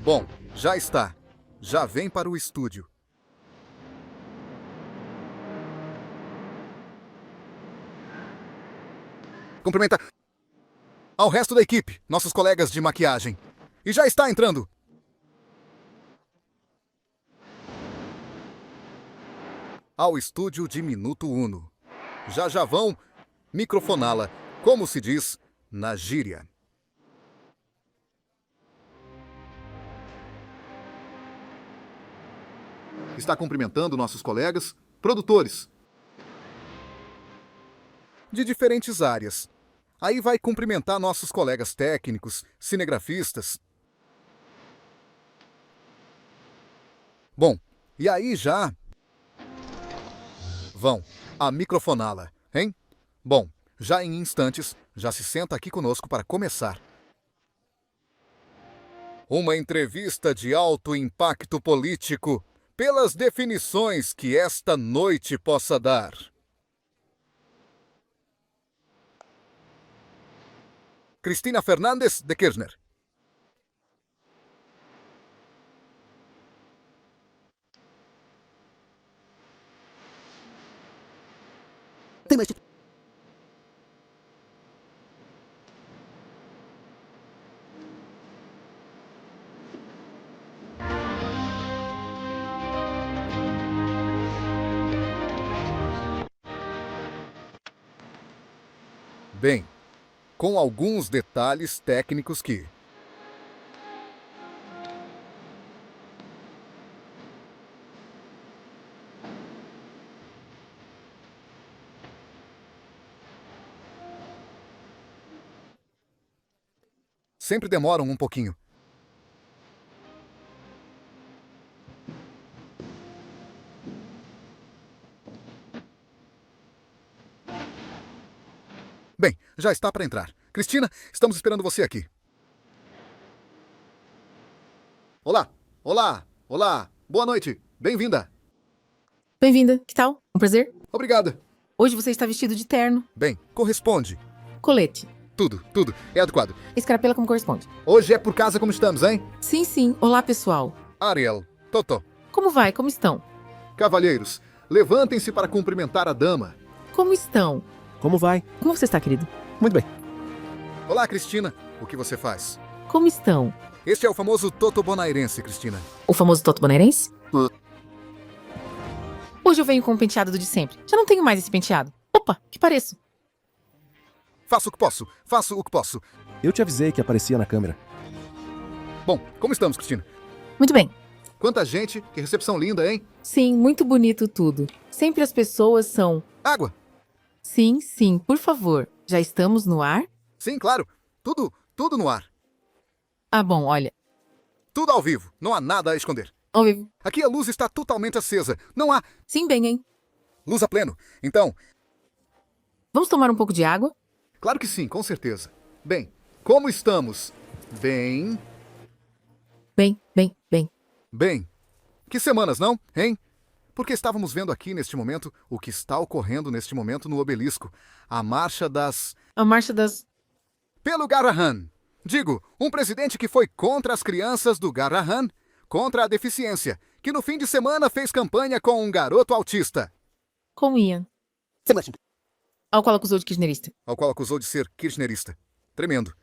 Bom, já está. Já vem para o estúdio. Cumprimenta ao resto da equipe, nossos colegas de maquiagem. E já está entrando. Ao estúdio de Minuto Uno. Já vão microfoná-la, como se diz na gíria. Está cumprimentando nossos colegas, produtores de diferentes áreas. Aí vai cumprimentar nossos colegas técnicos, cinegrafistas. Bom, e aí já vão a microfoná-la, hein? Bom, já em instantes, já se senta aqui conosco para começar. Uma entrevista de alto impacto político, pelas definições que esta noite possa dar. Cristina Fernandes de Kirchner. Tem mais. Bem, com alguns detalhes técnicos que sempre demoram um pouquinho. Bem, já está para entrar. Cristina, estamos esperando você aqui. Olá, olá, olá. Boa noite. Bem-vinda. Bem-vinda, que tal? Um prazer. Obrigada. Hoje você está vestido de terno, Bem, corresponde. colete, Tudo. É adequado. escarapela como corresponde. Hoje é por casa como estamos, hein? Sim. Olá, pessoal. Ariel, Totó, Como vai? Como estão? cavalheiros, levantem-se para cumprimentar a dama. Como estão? Como vai? Como você está, querido? Muito bem. Olá, Cristina. O que você faz? Como estão? Este é o famoso Toto Bonairense, Cristina. O famoso Toto Bonairense? Hoje eu venho com o penteado do de sempre. Já não tenho mais esse penteado. Opa, que pareço. Faço o que posso. Eu te avisei que aparecia na câmera. Bom, como estamos, Cristina? Muito bem. Quanta gente, que recepção linda, hein? Sim, muito bonito tudo. Sempre as pessoas são... Água. Sim, por favor. Já estamos no ar? Sim, claro. Tudo no ar. Ah, bom, olha. Tudo ao vivo. Não há nada a esconder. Ao vivo. Aqui a luz está totalmente acesa. Não há Sim, bem, hein? luz a pleno. Então, Vamos tomar um pouco de água? claro que sim, com certeza. Bem, como estamos? Bem. Bem. Que semanas, não? Hein? Porque estávamos vendo aqui neste momento o que está ocorrendo neste momento no obelisco. A marcha das... A marcha das... Pelo Garrahan. Digo, um presidente que foi contra as crianças do Garrahan, contra a deficiência, que no fim de semana fez campanha com um garoto autista, Com Ian. Sebastian. Ao qual acusou de kirchnerista. ao qual acusou de ser kirchnerista. Tremendo.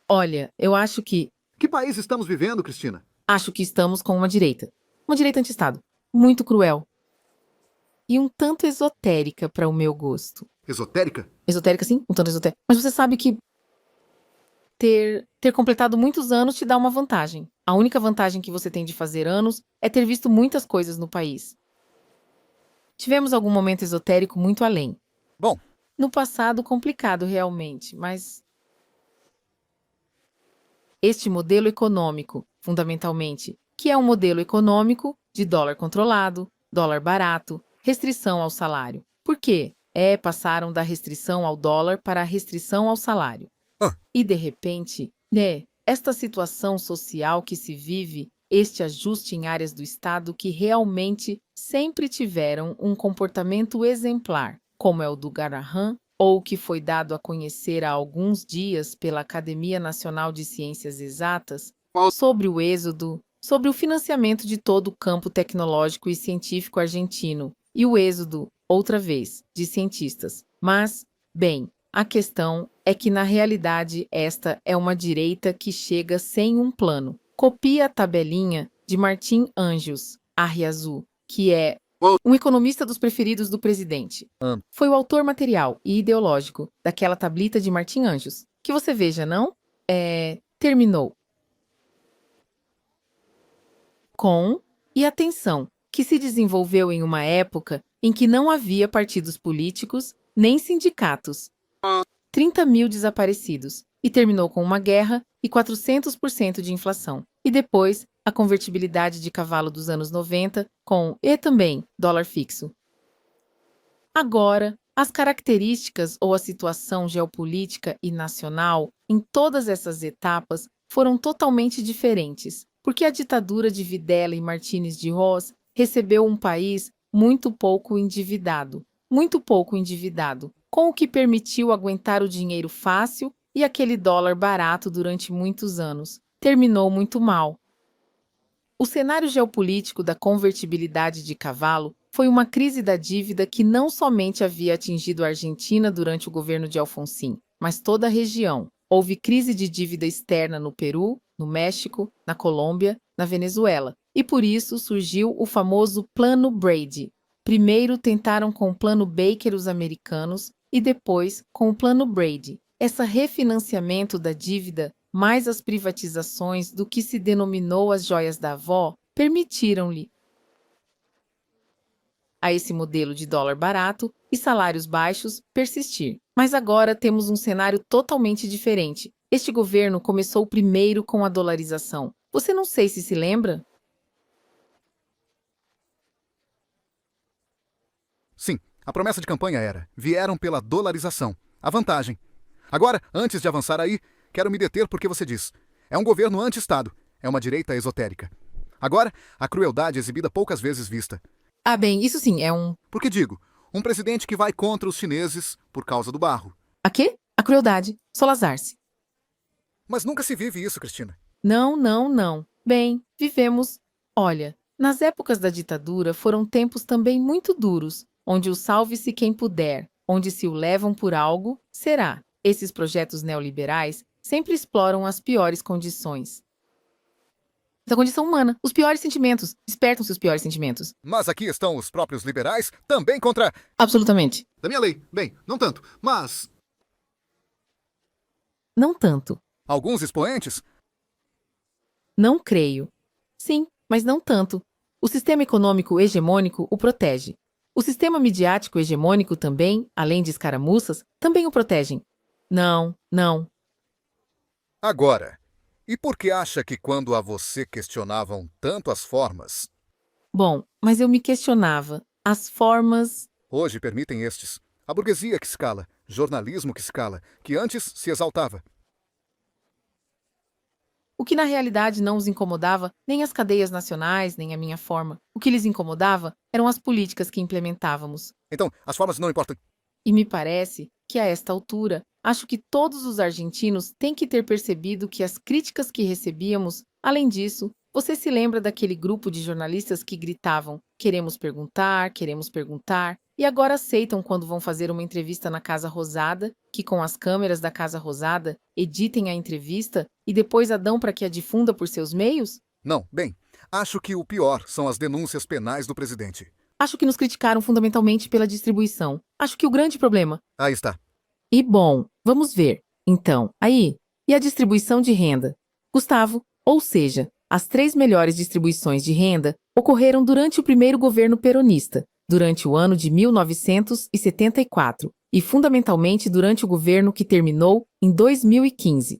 Olha, eu acho que país estamos vivendo, Cristina? estamos com uma direita. Uma direita anti-Estado. Muito cruel. E um tanto esotérica para o meu gosto. Esotérica? Esotérica, sim, um tanto esotérica. Mas você sabe que ter completado muitos anos te dá uma vantagem. A única vantagem que você tem de fazer anos é ter visto muitas coisas no país. Tivemos algum momento esotérico muito além. Bom, No passado, complicado realmente, mas este modelo econômico, fundamentalmente, que é um modelo econômico de dólar controlado, dólar barato, restrição ao salário. Por quê? Passaram da restrição ao dólar para a restrição ao salário. E, de repente, esta situação social que se vive, este ajuste em áreas do Estado que realmente sempre tiveram um comportamento exemplar, como é o do Garrahan, ou que foi dado a conhecer há alguns dias pela Academia Nacional de Ciências Exatas, sobre o êxodo, sobre o financiamento de todo o campo tecnológico e científico argentino, e o êxodo, outra vez, de cientistas. Mas, bem, a questão é que na realidade esta é uma direita que chega sem um plano. Copia a tabelinha de Martim Anjos Arriazu, que é um economista dos preferidos do presidente. Foi o autor material e ideológico daquela tablita de Martim Anjos, que você veja, não? Terminou com, e atenção, que se desenvolveu em uma época em que não havia partidos políticos nem sindicatos. 30 mil desaparecidos, e terminou com uma guerra e 400% de inflação. E depois, a convertibilidade de cavalo dos anos 90 e também dólar fixo. Agora, as características ou a situação geopolítica e nacional em todas essas etapas foram totalmente diferentes, porque a ditadura de Videla e Martínez de Hoz recebeu um país muito pouco endividado, com o que permitiu aguentar o dinheiro fácil e aquele dólar barato durante muitos anos. Terminou muito mal. O cenário geopolítico da convertibilidade de cavalo foi uma crise da dívida que não somente havia atingido a Argentina durante o governo de Alfonsín, mas toda a região. Houve crise de dívida externa no Peru, no México, na Colômbia, na Venezuela, e por isso surgiu o famoso Plano Brady. Primeiro tentaram com o Plano Baker os americanos e depois com o Plano Brady. Esse refinanciamento da dívida, mais as privatizações do que se denominou as joias da avó, permitiram-lhe a esse modelo de dólar barato e salários baixos persistir. Mas agora temos um cenário totalmente diferente. Este governo começou primeiro com a dolarização. Você não sei se lembra? Sim, a promessa de campanha era: vieram pela dolarização. A vantagem. Agora, antes de avançar aí, quero me deter porque você diz: é um governo anti-Estado, é uma direita esotérica. Agora, a crueldade exibida poucas vezes vista. Ah, bem, isso sim, é um... Porque digo, um presidente que vai contra os chineses por causa do barro. A quê? A crueldade. Solazar-se. Mas nunca se vive isso, Cristina. Não. Bem, vivemos... Olha, nas épocas da ditadura foram tempos também muito duros, onde o salve-se quem puder, onde se o levam por algo, será. Esses projetos neoliberais sempre exploram as piores condições. Da condição humana, os piores sentimentos, despertam-se os piores sentimentos. Mas aqui estão os próprios liberais, também contra... Absolutamente. Da minha lei. Bem, não tanto, mas... Não tanto. Alguns expoentes? Não creio. Sim, mas não tanto. O sistema econômico hegemônico o protege. O sistema midiático hegemônico também, além de escaramuças, também o protegem. Não. Agora, e por que acha que quando a você questionavam tanto as formas... Bom, mas eu me questionava. As formas... Hoje permitem estes. A burguesia que se cala, jornalismo que se cala, que antes se exaltava. O que na realidade não os incomodava, nem as cadeias nacionais, nem a minha forma. O que lhes incomodava eram as políticas que implementávamos. Então, as formas não importam. E me parece que, a esta altura, acho que todos os argentinos têm que ter percebido que as críticas que recebíamos, além disso, você se lembra daquele grupo de jornalistas que gritavam: queremos perguntar, e agora aceitam quando vão fazer uma entrevista na Casa Rosada, que com as câmeras da Casa Rosada editem a entrevista e depois a dão para que a difunda por seus meios? Não, bem, acho que o pior são as denúncias penais do presidente. Acho que nos criticaram fundamentalmente pela distribuição. Acho que o grande problema... Aí está. E bom, vamos ver. Então, aí, e a distribuição de renda? Gustavo, ou seja, as 3 melhores distribuições de renda ocorreram durante o primeiro governo peronista, durante o ano de 1974, e fundamentalmente durante o governo que terminou em 2015.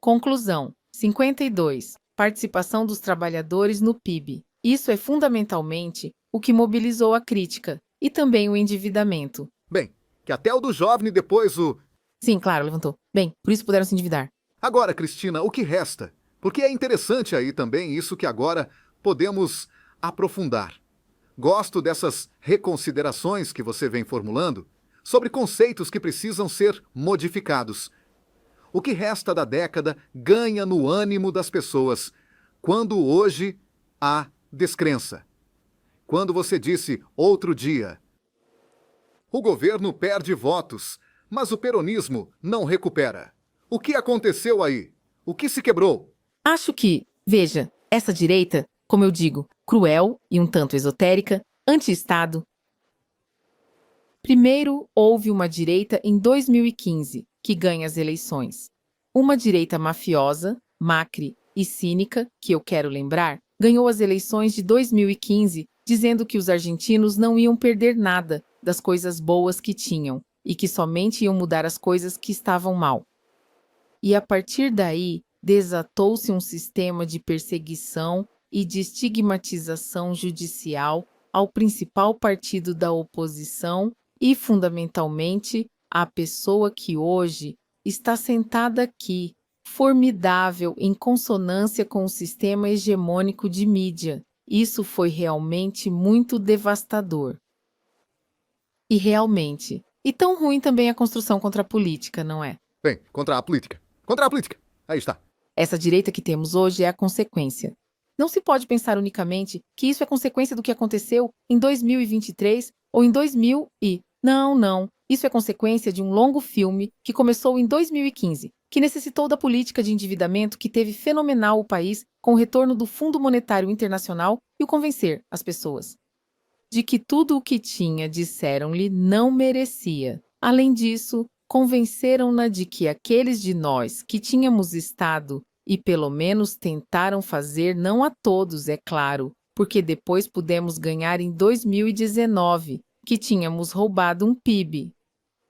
Conclusão: 52. Participação dos trabalhadores no PIB. Isso é fundamentalmente o que mobilizou a crítica, e também o endividamento. Bem, que até o do jovem e depois o... Sim, claro, levantou. Bem, por isso puderam se endividar. Agora, Cristina, o que resta? Porque é interessante aí também isso que agora podemos aprofundar. Gosto dessas reconsiderações que você vem formulando sobre conceitos que precisam ser modificados. O que resta da década ganha no ânimo das pessoas, quando hoje há descrença. Quando você disse outro dia, o governo perde votos, mas o peronismo não recupera. O que aconteceu aí? O que se quebrou? Acho que, veja, essa direita, como eu digo, cruel e um tanto esotérica, anti-Estado. Primeiro, houve uma direita em 2015 que ganha as eleições. Uma direita mafiosa, Macri e cínica, que eu quero lembrar, ganhou as eleições de 2015 dizendo que os argentinos não iam perder nada das coisas boas que tinham e que somente iam mudar as coisas que estavam mal. E a partir daí, desatou-se um sistema de perseguição e de estigmatização judicial ao principal partido da oposição e, fundamentalmente, à pessoa que hoje está sentada aqui, formidável em consonância com o sistema hegemônico de mídia. Isso foi realmente muito devastador. E realmente, e tão ruim também a construção contra a política, não é? Bem, contra a política. Contra a política. Aí está. Essa direita que temos hoje é a consequência. Não se pode pensar unicamente que isso é consequência do que aconteceu em 2023 ou em 2000 e... Não. Isso é consequência de um longo filme que começou em 2015, que necessitou da política de endividamento que teve fenomenal o país com o retorno do Fundo Monetário Internacional e o convencer as pessoas de que tudo o que tinha, disseram-lhe, não merecia. Além disso, convenceram-na de que aqueles de nós que tínhamos estado e pelo menos tentaram fazer, não a todos, é claro, porque depois pudemos ganhar em 2019, que tínhamos roubado um PIB.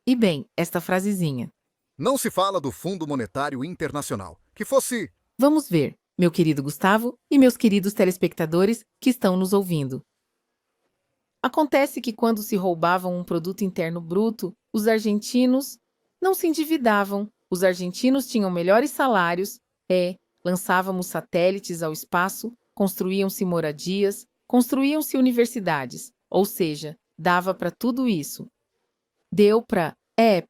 E bem, esta frasezinha. Não se fala do Fundo Monetário Internacional. Que fosse... Vamos ver, meu querido Gustavo e meus queridos telespectadores que estão nos ouvindo. Acontece que quando se roubavam um produto interno bruto, os argentinos não se endividavam. Os argentinos tinham melhores salários, lançávamos satélites ao espaço, construíam-se moradias, construíam-se universidades, ou seja, dava para tudo isso. Deu para,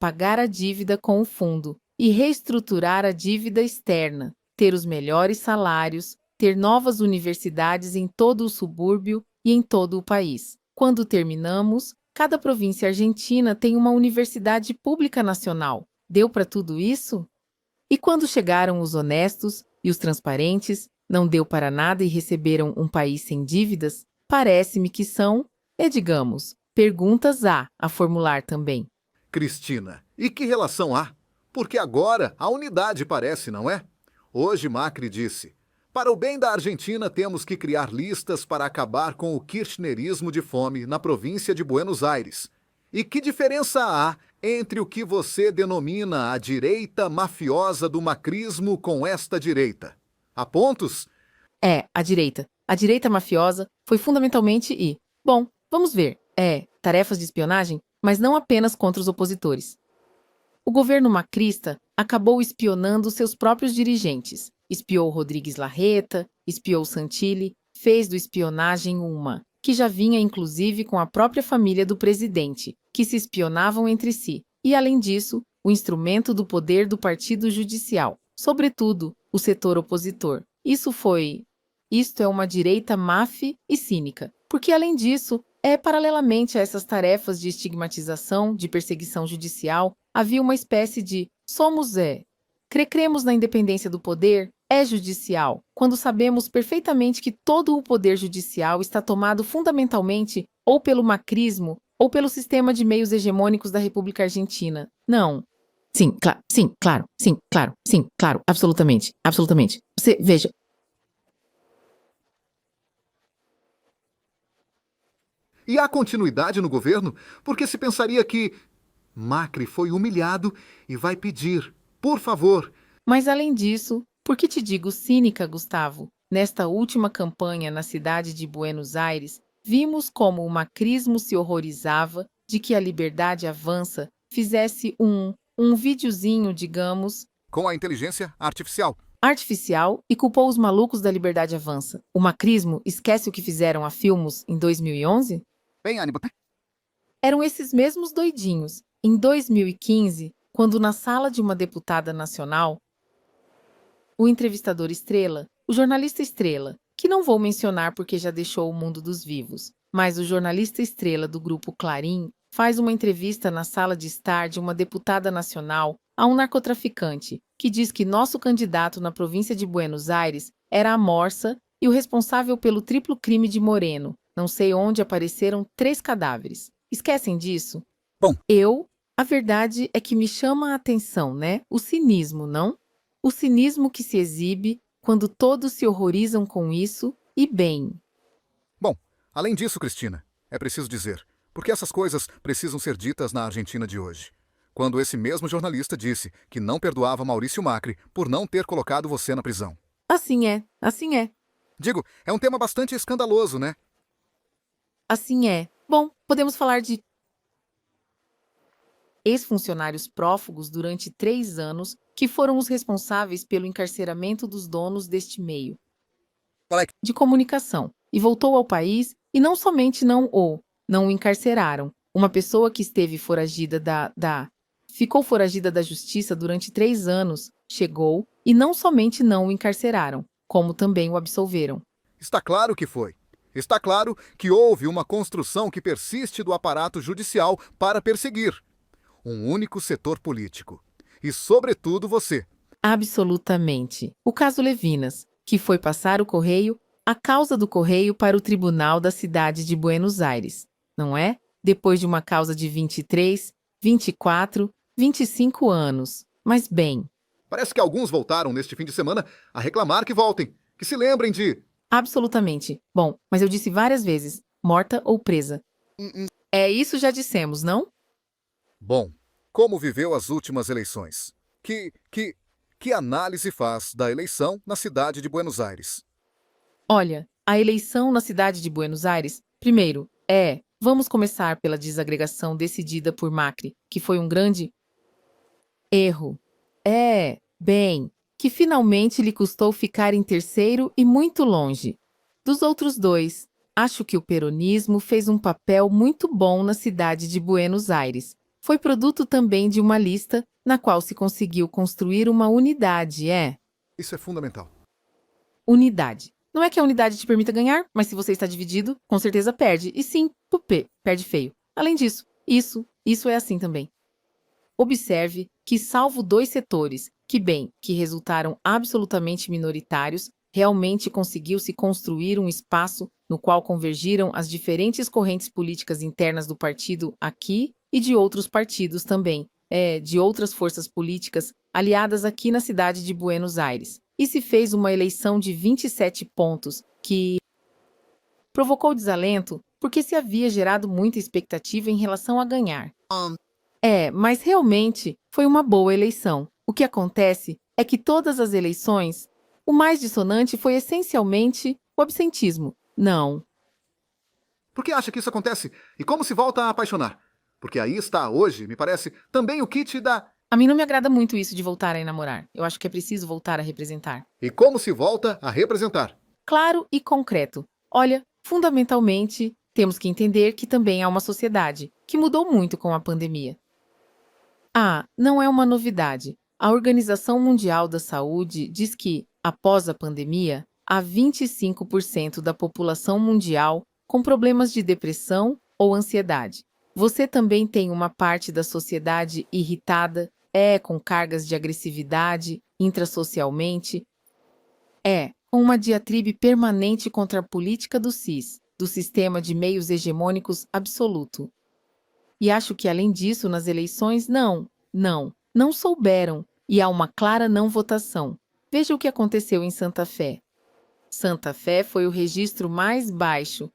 pagar a dívida com o fundo e reestruturar a dívida externa, ter os melhores salários, ter novas universidades em todo o subúrbio e em todo o país. Quando terminamos, cada província argentina tem uma universidade pública nacional. Deu para tudo isso? E quando chegaram os honestos e os transparentes, não deu para nada e receberam um país sem dívidas? Parece-me que são, digamos, perguntas a formular também. Cristina, e que relação há? Porque agora a unidade parece, não é? Hoje Macri disse, para o bem da Argentina temos que criar listas para acabar com o kirchnerismo de fome na província de Buenos Aires. E que diferença há entre o que você denomina a direita mafiosa do macrismo com esta direita? Há pontos? A direita. A direita mafiosa foi fundamentalmente bom, vamos ver, tarefas de espionagem, mas não apenas contra os opositores. O governo macrista acabou espionando seus próprios dirigentes. Espiou Rodrigues Larreta, espiou Santilli, fez do espionagem uma, que já vinha inclusive com a própria família do presidente, que se espionavam entre si, e além disso, o instrumento do poder do partido judicial, sobretudo o setor opositor. Isto é uma direita máfia e cínica, porque além disso, paralelamente a essas tarefas de estigmatização, de perseguição judicial, havia uma espécie de cremos na independência do poder, judicial, quando sabemos perfeitamente que todo o poder judicial está tomado fundamentalmente ou pelo macrismo ou pelo sistema de meios hegemônicos da República Argentina. Não. Sim, claro, absolutamente. Você, veja. E há continuidade no governo? Porque se pensaria que Macri foi humilhado e vai pedir, por favor. Mas além disso, por que te digo cínica, Gustavo? Nesta última campanha na cidade de Buenos Aires, vimos como o macrismo se horrorizava de que a Liberdade Avança fizesse um videozinho, digamos, Com a inteligência artificial. E culpou os malucos da Liberdade Avança. O macrismo esquece o que fizeram a Filmos em 2011? Bem, Aníbal. Eram esses mesmos doidinhos. Em 2015, quando na sala de uma deputada nacional, o entrevistador estrela, o jornalista estrela, que não vou mencionar porque já deixou o mundo dos vivos, mas o jornalista estrela do grupo Clarim faz uma entrevista na sala de estar de uma deputada nacional a um narcotraficante que diz que nosso candidato na província de Buenos Aires era a morsa e o responsável pelo triplo crime de Moreno, não sei onde apareceram 3 cadáveres. Esquecem disso? Bom. A verdade é que me chama a atenção, né? O cinismo, não? O cinismo que se exibe quando todos se horrorizam com isso e bem. Bom, além disso, Cristina, é preciso dizer, porque essas coisas precisam ser ditas na Argentina de hoje. Quando esse mesmo jornalista disse que não perdoava Maurício Macri por não ter colocado você na prisão. Assim é, assim é. Digo, é um tema bastante escandaloso, né? Assim é. Bom, podemos falar de ex-funcionários prófugos durante 3 anos que foram os responsáveis pelo encarceramento dos donos deste meio de comunicação e voltou ao país e não somente não o encarceraram. Uma pessoa que esteve foragida ficou foragida da justiça durante 3 anos, chegou e não somente não o encarceraram, como também o absolveram. Está claro que foi. Está claro que houve uma construção que persiste do aparato judicial para perseguir um único setor político. E, sobretudo, você. Absolutamente. O caso Levinas, que foi passar o correio, a causa do correio para o tribunal da cidade de Buenos Aires, não é? Depois de uma causa de 23, 24, 25 anos. Mas bem. Parece que alguns voltaram neste fim de semana a reclamar que voltem, que se lembrem de... Absolutamente. Bom, mas eu disse várias vezes, morta ou presa. É isso já dissemos, não? Bom, como viveu as últimas eleições? Que análise faz da eleição na cidade de Buenos Aires? Olha, a eleição na cidade de Buenos Aires, primeiro, vamos começar pela desagregação decidida por Macri, que foi um grande erro. Que finalmente lhe custou ficar em terceiro e muito longe dos outros 2. Acho que o peronismo fez um papel muito bom na cidade de Buenos Aires. Foi produto também de uma lista na qual se conseguiu construir uma unidade, Isso é fundamental. Unidade. Não é que a unidade te permita ganhar, mas se você está dividido, com certeza perde. E sim, tupê, perde feio. Além disso, isso é assim também. Observe que, salvo 2 setores, que resultaram absolutamente minoritários, realmente conseguiu-se construir um espaço no qual convergiram as diferentes correntes políticas internas do partido aqui e de outros partidos também, de outras forças políticas aliadas aqui na cidade de Buenos Aires. E se fez uma eleição de 27 pontos, que provocou desalento porque se havia gerado muita expectativa em relação a ganhar. Mas realmente foi uma boa eleição. O que acontece é que todas as eleições, o mais dissonante foi essencialmente o absentismo. Não. Por que acha que isso acontece? E como se volta a apaixonar? Porque aí está, hoje, me parece, também o kit da... A mim não me agrada muito isso de voltar a enamorar. Eu acho que é preciso voltar a representar. E como se volta a representar? Claro e concreto. Olha, fundamentalmente, temos que entender que também há uma sociedade que mudou muito com a pandemia. Não é uma novidade. A Organização Mundial da Saúde diz que, após a pandemia, há 25% da população mundial com problemas de depressão ou ansiedade. Você também tem uma parte da sociedade irritada, com cargas de agressividade intrasocialmente, com uma diatribe permanente contra a política do CIS, do sistema de meios hegemônicos absoluto. E acho que, além disso, nas eleições, não souberam, e há uma clara não votação. Veja o que aconteceu em Santa Fé. Santa Fé foi o registro mais baixo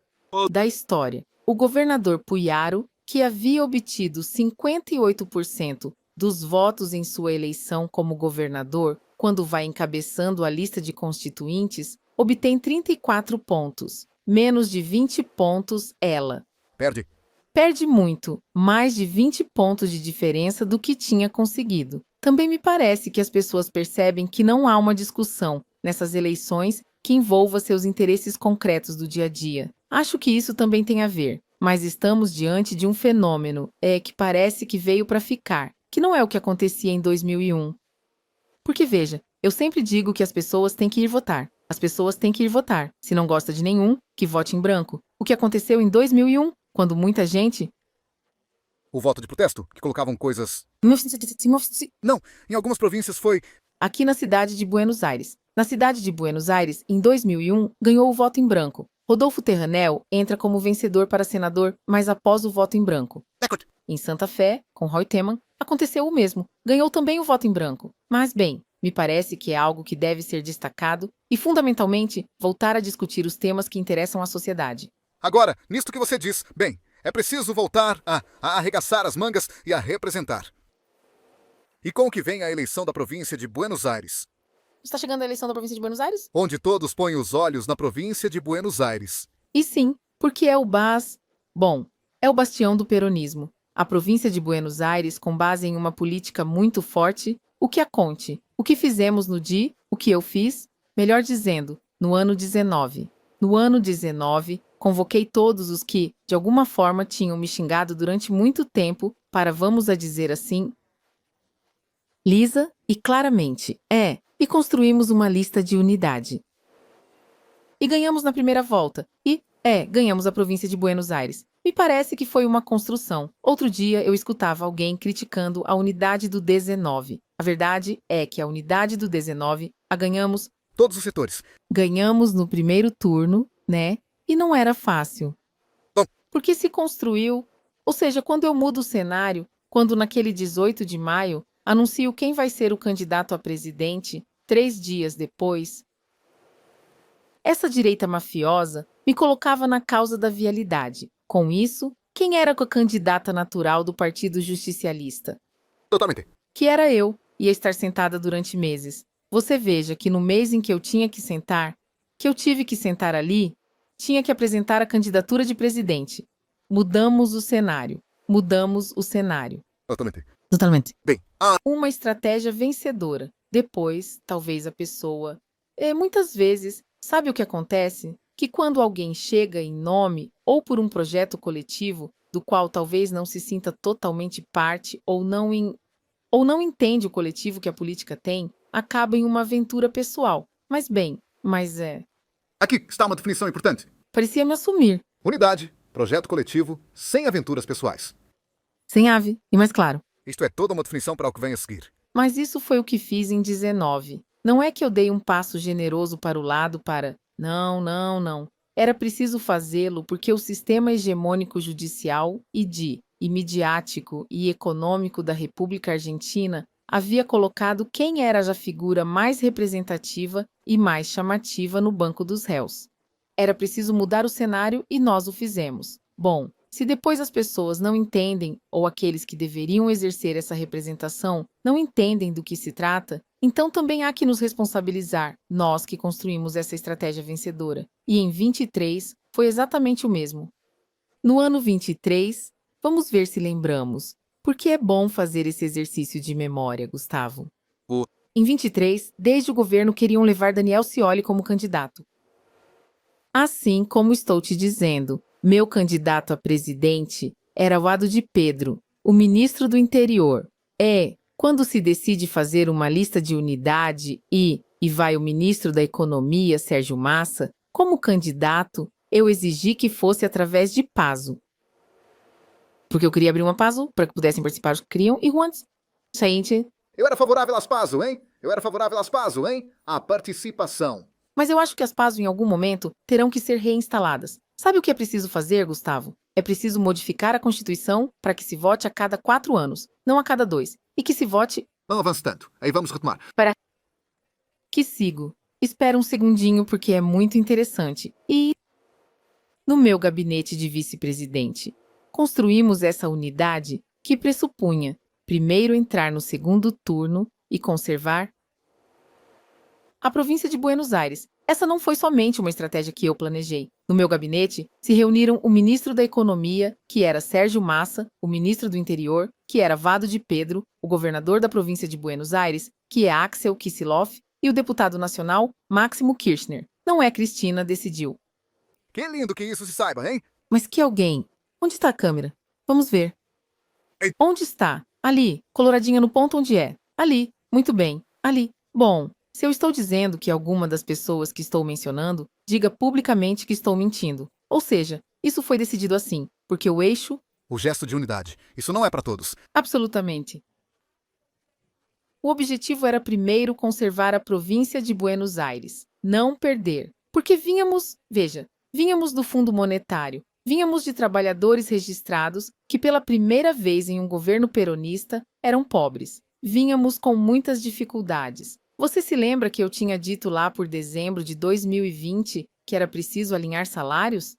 da história. O governador Puyaro, que havia obtido 58% dos votos em sua eleição como governador, quando vai encabeçando a lista de constituintes, obtém 34 pontos. Menos de 20 pontos ela. Perde. Perde muito, mais de 20 pontos de diferença do que tinha conseguido. Também me parece que as pessoas percebem que não há uma discussão nessas eleições que envolva seus interesses concretos do dia a dia. Acho que isso também tem a ver, mas estamos diante de um fenômeno que parece que veio para ficar, que não é o que acontecia em 2001. Porque veja, eu sempre digo que as pessoas têm que ir votar. As pessoas têm que ir votar. Se não gosta de nenhum, que vote em branco. O que aconteceu em 2001, quando muita gente... O voto de protesto, que colocavam coisas... Não, em algumas províncias foi... Aqui na cidade de Buenos Aires. Na cidade de Buenos Aires, em 2001, ganhou o voto em branco. Rodolfo Terranel entra como vencedor para senador, mas após o voto em branco. Em Santa Fé, com Reutemann, aconteceu o mesmo. Ganhou também o voto em branco. Mas, bem, me parece que é algo que deve ser destacado e, fundamentalmente, voltar a discutir os temas que interessam à sociedade. Agora, nisto que você diz, bem, é preciso voltar a arregaçar as mangas e a representar. E com o que vem a eleição da província de Buenos Aires, Está chegando a eleição da província de Buenos Aires? onde todos põem os olhos na província de Buenos Aires. E sim, porque é o Bom, é o bastião do peronismo. A província de Buenos Aires, com base em uma política muito forte, o que a conte, o que fizemos o que eu fiz, melhor dizendo, no ano 19. No ano 19, convoquei todos os que, de alguma forma, tinham me xingado durante muito tempo para, vamos a dizer assim, lisa e claramente, e construímos uma lista de unidade. E ganhamos na primeira volta. Ganhamos a província de Buenos Aires. Me parece que foi uma construção. Outro dia eu escutava alguém criticando a unidade do 19. A verdade é que a unidade do 19 a ganhamos. Todos os setores. Ganhamos no primeiro turno, né? E não era fácil. Bom. Porque se construiu. Ou seja, quando eu mudo o cenário, quando naquele 18 de maio anuncio quem vai ser o candidato a presidente, 3 dias depois, essa direita mafiosa me colocava na causa da vialidade. Com isso, quem era a candidata natural do Partido Justicialista? Totalmente. Que era eu, ia estar sentada durante meses. Você veja que no mês em que eu tinha que sentar, que eu tive que sentar ali, tinha que apresentar a candidatura de presidente. Mudamos o cenário. Mudamos o cenário. Totalmente. Bem, Uma estratégia vencedora. Depois, talvez a pessoa... muitas vezes, sabe o que acontece? Que quando alguém chega em nome ou por um projeto coletivo, do qual talvez não se sinta totalmente parte ou não entende o coletivo que a política tem, acaba em uma aventura pessoal. Mas bem, aqui está uma definição importante. parecia me assumir. Unidade, projeto coletivo, sem aventuras pessoais. Sem ave, e mais claro. Isto é toda uma definição para o que vem a seguir. Mas isso foi o que fiz em 19. Não é que eu dei um passo generoso para o lado para... Não, não, não. Era preciso fazê-lo porque o sistema hegemônico judicial e midiático e econômico da República Argentina havia colocado quem era a figura mais representativa e mais chamativa no banco dos réus. Era preciso mudar o cenário e nós o fizemos. Bom, se depois as pessoas não entendem, ou aqueles que deveriam exercer essa representação não entendem do que se trata, então também há que nos responsabilizar, nós que construímos essa estratégia vencedora. E em 23 foi exatamente o mesmo. No ano 23, vamos ver se lembramos. Porque é bom fazer esse exercício de memória, Gustavo. Em 23, desde o governo queriam levar Daniel Scioli como candidato. Assim como estou te dizendo, meu candidato a presidente era o Ado de Pedro, o ministro do Interior. Quando se decide fazer uma lista de unidade e vai o ministro da Economia, Sérgio Massa, como candidato, eu exigi que fosse através de PASO. Porque eu queria abrir uma PASO para que pudessem participar os que queriam e antes. Gente, Eu era favorável às PASO, hein? Eu era favorável às PASO, hein? A participação. mas eu acho que as PASO em algum momento terão que ser reinstaladas. Sabe o que é preciso fazer, Gustavo? É preciso modificar a Constituição para que se vote a cada 4 anos, não a cada 2. E que se vote... Não avance tanto. Aí vamos retomar. Que sigo. Espera um segundinho porque é muito interessante. E... no meu gabinete de vice-presidente, construímos essa unidade que pressupunha primeiro entrar no segundo turno e conservar a província de Buenos Aires. Essa não foi somente uma estratégia que eu planejei. No meu gabinete se reuniram o ministro da Economia, que era Sérgio Massa, o ministro do Interior, que era Vado de Pedro, o governador da província de Buenos Aires, que é Axel Kicillof, e o deputado nacional Máximo Kirchner. Não é Cristina, decidiu. Que lindo que isso se saiba, hein? Mas que alguém... Onde está a câmera? Vamos ver. Ei. Onde está? Ali, coloradinha no ponto onde é. Ali, muito bem, ali. Bom, se eu estou dizendo que alguma das pessoas que estou mencionando, diga publicamente que estou mentindo. Ou seja, isso foi decidido assim, porque o eixo... O gesto de unidade. Isso não é para todos. Absolutamente. O objetivo era primeiro conservar a província de Buenos Aires, não perder. Porque vínhamos do Fundo Monetário, vínhamos de trabalhadores registrados que pela primeira vez em um governo peronista eram pobres. Vínhamos com muitas dificuldades. Você se lembra que eu tinha dito lá por dezembro de 2020 que era preciso alinhar salários?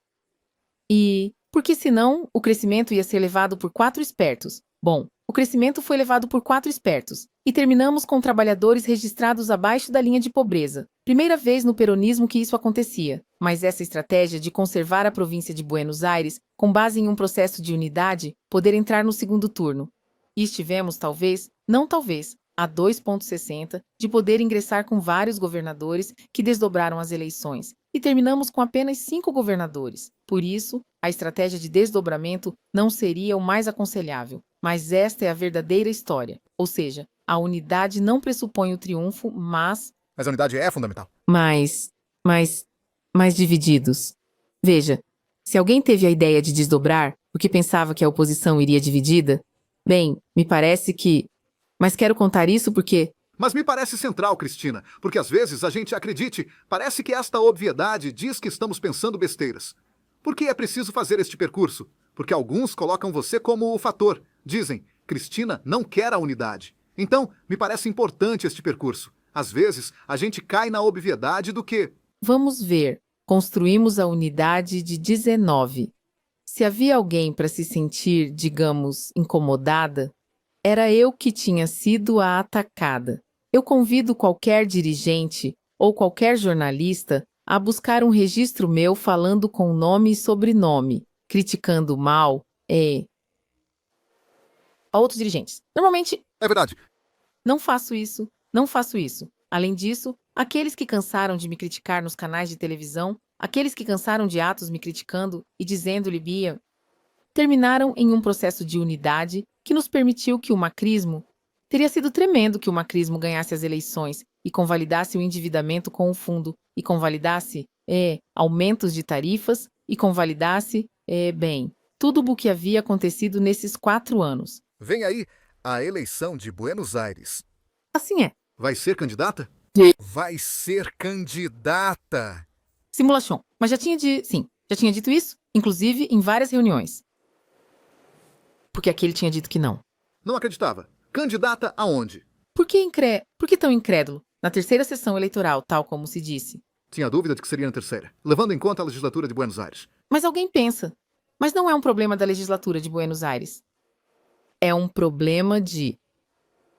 Porque senão o crescimento ia ser levado por 4 espertos. Bom, o crescimento foi levado por 4 espertos. E terminamos com trabalhadores registrados abaixo da linha de pobreza. Primeira vez no peronismo que isso acontecia. Mas essa estratégia de conservar a província de Buenos Aires, com base em um processo de unidade, poder entrar no segundo turno. E estivemos, a 2,60 de poder ingressar com vários governadores que desdobraram as eleições. E terminamos com apenas 5 governadores. Por isso, a estratégia de desdobramento não seria o mais aconselhável. Mas esta é a verdadeira história. Ou seja, a unidade não pressupõe o triunfo, mas Mas a unidade é fundamental. mais divididos. Veja, se alguém teve a ideia de desdobrar porque pensava que a oposição iria dividida, bem, me parece que... Mas quero contar isso porque... Mas me parece central, Cristina, porque às vezes a gente acredite, parece que esta obviedade diz que estamos pensando besteiras. Por que é preciso fazer este percurso? Porque alguns colocam você como o fator. Dizem, Cristina não quer a unidade. Então, me parece importante este percurso. Às vezes, a gente cai na obviedade do que... Vamos ver. Construímos a unidade de 19. Se havia alguém para se sentir, digamos, incomodada, era eu que tinha sido a atacada. Eu convido qualquer dirigente ou qualquer jornalista a buscar um registro meu falando com nome e sobrenome, criticando mal a outros dirigentes. Normalmente, É verdade. não faço isso. Além disso, aqueles que cansaram de me criticar nos canais de televisão, aqueles que cansaram de atos me criticando e dizendo-lhe Bia, terminaram em um processo de unidade que nos permitiu que o macrismo... Teria sido tremendo que o macrismo ganhasse as eleições e convalidasse o endividamento com o fundo, e convalidasse, aumentos de tarifas, e convalidasse, tudo o que havia acontecido nesses 4 anos. Vem aí a eleição de Buenos Aires. Assim é. Vai ser candidata? Sim. Vai ser candidata. Simulação. Mas já tinha dito isso, inclusive em várias reuniões. Porque aquele tinha dito que não. Não acreditava. Candidata aonde? Por que tão incrédulo? Na terceira sessão eleitoral, tal como se disse. Tinha dúvida de que seria na terceira, levando em conta a legislatura de Buenos Aires. Mas alguém pensa. Mas não é um problema da legislatura de Buenos Aires. É um problema de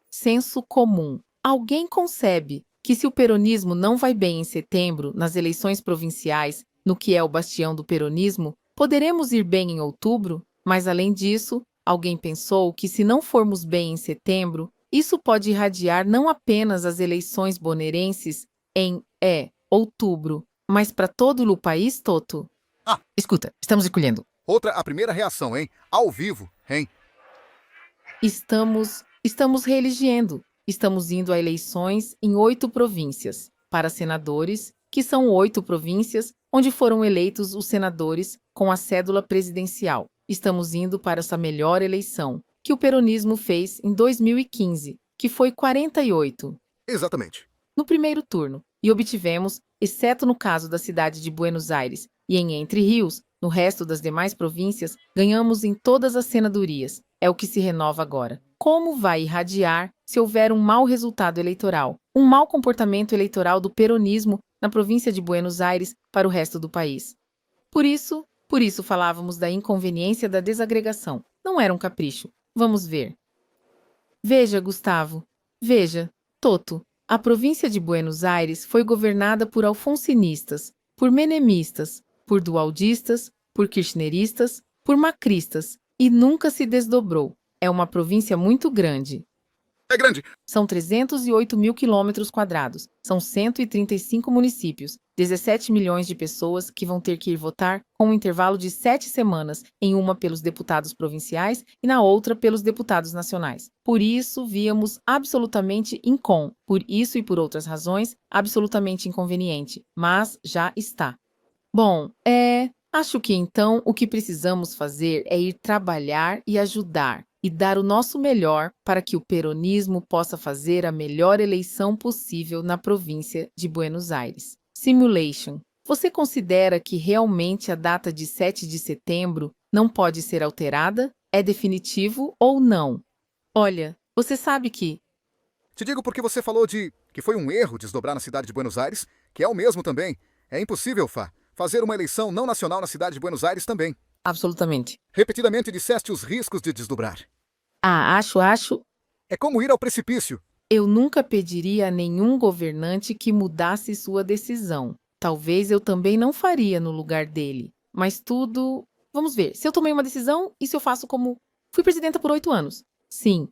senso comum. Alguém concebe que se o peronismo não vai bem em setembro, nas eleições provinciais, no que é o bastião do peronismo, poderemos ir bem em outubro? Mas além disso, alguém pensou que se não formos bem em setembro, isso pode irradiar não apenas as eleições bonaerenses em outubro, mas para todo o país todo. Escuta, estamos recolhendo. Outra, a primeira reação, hein? Ao vivo, hein? Estamos reelegendo. Estamos indo a eleições em 8 províncias, para senadores, que são 8 províncias onde foram eleitos os senadores com a cédula presidencial. Estamos indo para essa melhor eleição, que o peronismo fez em 2015, que foi 48. Exatamente. No primeiro turno, e obtivemos, exceto no caso da cidade de Buenos Aires e em Entre Rios, no resto das demais províncias, ganhamos em todas as senadorias. É o que se renova agora. Como vai irradiar se houver um mau resultado eleitoral, um mau comportamento eleitoral do peronismo na província de Buenos Aires para o resto do país? Por isso falávamos da inconveniência da desagregação. Não era um capricho. Vamos ver. Veja, Gustavo. Veja, Toto. A província de Buenos Aires foi governada por alfonsinistas, por menemistas, por dualdistas, por kirchneristas, por macristas, e nunca se desdobrou. É uma província muito grande. É grande. São 308 mil quilômetros quadrados. São 135 municípios, 17 milhões de pessoas que vão ter que ir votar com um intervalo de 7 semanas, em uma pelos deputados provinciais e na outra pelos deputados nacionais. Por isso, víamos absolutamente por isso e por outras razões, absolutamente inconveniente, mas já está. Bom, acho que então o que precisamos fazer é ir trabalhar e ajudar e dar o nosso melhor para que o peronismo possa fazer a melhor eleição possível na província de Buenos Aires. Simulation. Você considera que realmente a data de 7 de setembro não pode ser alterada? É definitivo ou não? Olha, você sabe que Te digo porque você falou que foi um erro desdobrar na cidade de Buenos Aires, que é o mesmo também. É impossível, Fá, fazer uma eleição não nacional na cidade de Buenos Aires também. absolutamente. Repetidamente disseste os riscos de desdobrar. Acho. É como ir ao precipício. Eu nunca pediria a nenhum governante que mudasse sua decisão. Talvez eu também não faria no lugar dele. Mas tudo. Vamos ver. Se eu tomei uma decisão e se eu faço como. Fui presidenta por 8 anos. Sim,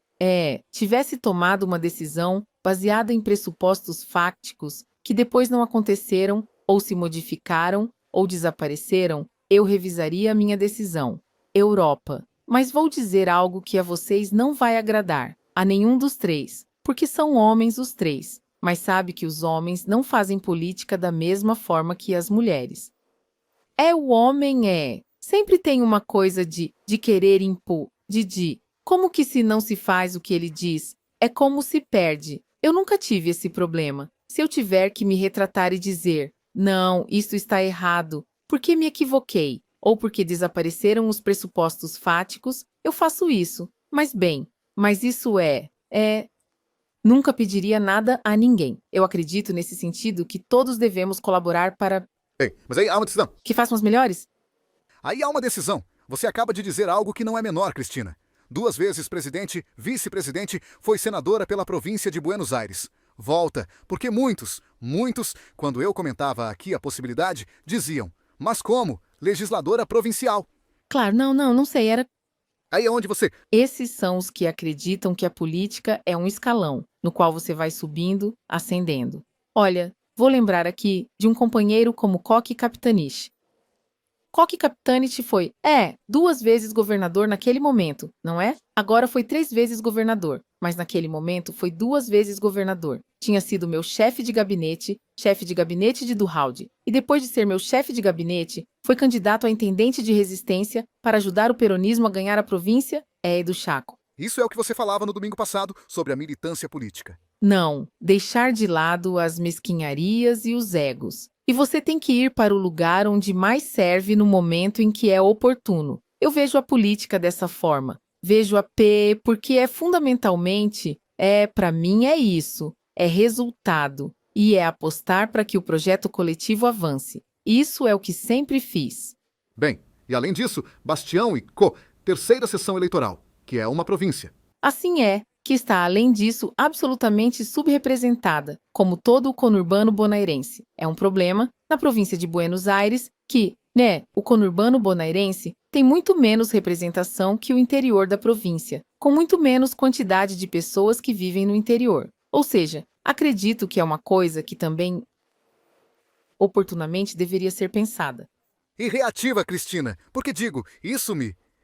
tivesse tomado uma decisão baseada em pressupostos fáticos que depois não aconteceram, ou se modificaram, ou desapareceram, eu revisaria a minha decisão. Europa. Mas vou dizer algo que a vocês não vai agradar, a nenhum dos três, porque são homens os três, mas sabe que os homens não fazem política da mesma forma que as mulheres. O homem sempre tem uma coisa de querer impor, como que se não se faz o que ele diz, é como se perde. Eu nunca tive esse problema. Se eu tiver que me retratar e dizer, não, isso está errado, porque me equivoquei, ou porque desapareceram os pressupostos fáticos, eu faço isso. Mas isso nunca pediria nada a ninguém. Eu acredito nesse sentido que todos devemos colaborar para Bem, mas aí há uma decisão. que façam as melhores? Aí há uma decisão. Você acaba de dizer algo que não é menor, Cristina. 2 vezes presidente, vice-presidente, foi senadora pela província de Buenos Aires. Volta, porque muitos, quando eu comentava aqui a possibilidade, diziam, mas como? Legisladora provincial. Claro, não sei, Aí é onde você... Esses são os que acreditam que a política é um escalão, no qual você vai subindo, ascendendo. Olha, vou lembrar aqui de um companheiro como Coque Capitanich. Coque Capitanich foi, 2 vezes governador naquele momento, não é? Agora foi 3 vezes governador, mas naquele momento foi 2 vezes governador. Tinha sido meu chefe de gabinete de Duhalde, e depois de ser meu chefe de gabinete, foi candidato a intendente de resistência para ajudar o peronismo a ganhar a província do Chaco. Isso é o que você falava no domingo passado sobre a militância política. Não, deixar de lado as mesquinharias e os egos. E você tem que ir para o lugar onde mais serve no momento em que é oportuno. Eu vejo a política dessa forma. Vejo a porque fundamentalmente, para mim é isso, é resultado. E é apostar para que o projeto coletivo avance. Isso é o que sempre fiz. Bem, e além disso, Bastião e terceira sessão eleitoral, que é uma província. Assim que está, além disso, absolutamente subrepresentada, como todo o conurbano bonairense. É um problema na província de Buenos Aires que, o conurbano bonairense tem muito menos representação que o interior da província, com muito menos quantidade de pessoas que vivem no interior. Ou seja, acredito que é uma coisa que também, oportunamente, deveria ser pensada. E reativa, Cristina, porque digo,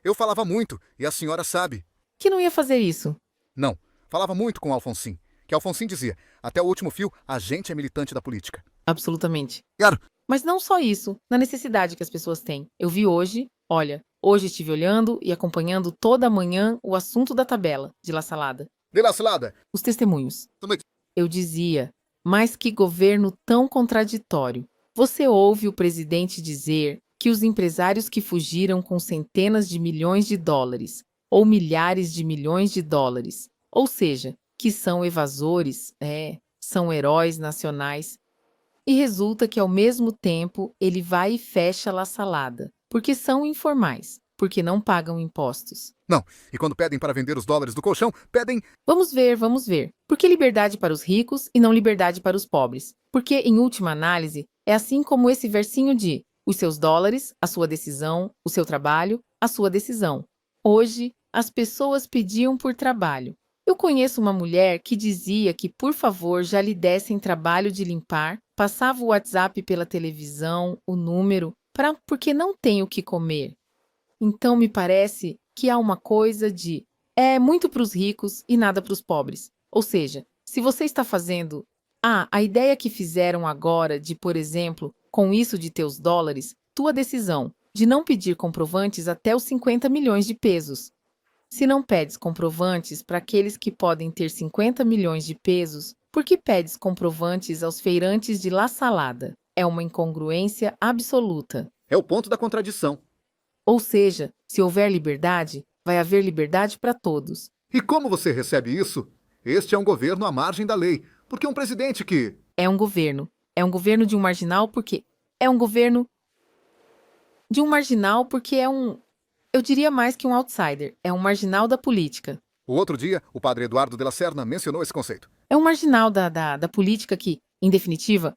eu falava muito, e a senhora sabe. Que não ia fazer isso. Não, falava muito com Alfonsin, que Alfonsin dizia, até o último fio, a gente é militante da política. Absolutamente. Claro. Mas não só isso, na necessidade que as pessoas têm. Eu vi hoje estive olhando e acompanhando toda a manhã o assunto da tabela de La Salada. De La Salada. Os testemunhos. Também. Eu dizia, mas que governo tão contraditório. Você ouve o presidente dizer que os empresários que fugiram com centenas de milhões de dólares ou milhares de milhões de dólares, ou seja, que são evasores, são heróis nacionais. E resulta que, ao mesmo tempo, ele vai e fecha La Salada, porque são informais, porque não pagam impostos. Não, e quando pedem para vender os dólares do colchão, pedem... Vamos ver. Por que liberdade para os ricos e não liberdade para os pobres? Porque, em última análise, é assim como esse versinho de os seus dólares, a sua decisão, o seu trabalho, a sua decisão. Hoje, as pessoas pediam por trabalho. Eu conheço uma mulher que dizia que, por favor, já lhe dessem trabalho de limpar, passava o WhatsApp pela televisão, o número, porque não tem o que comer. Então, me parece que há uma coisa de é muito para os ricos e nada para os pobres. Ou seja, se você está fazendo a ideia que fizeram agora de, por exemplo, com isso de teus dólares, tua decisão de não pedir comprovantes até os 50 milhões de pesos. Se não pedes comprovantes para aqueles que podem ter 50 milhões de pesos, por que pedes comprovantes aos feirantes de La Salada? É uma incongruência absoluta. É o ponto da contradição. Ou seja, se houver liberdade, vai haver liberdade para todos. E como você recebe isso? Este é um governo à margem da lei, porque um presidente que... É um governo. É um governo de um marginal porque é um governo de um marginal porque eu diria mais que um outsider. É um marginal da política. O outro dia, o padre Eduardo de la Serna mencionou esse conceito. É um marginal da política que, em definitiva,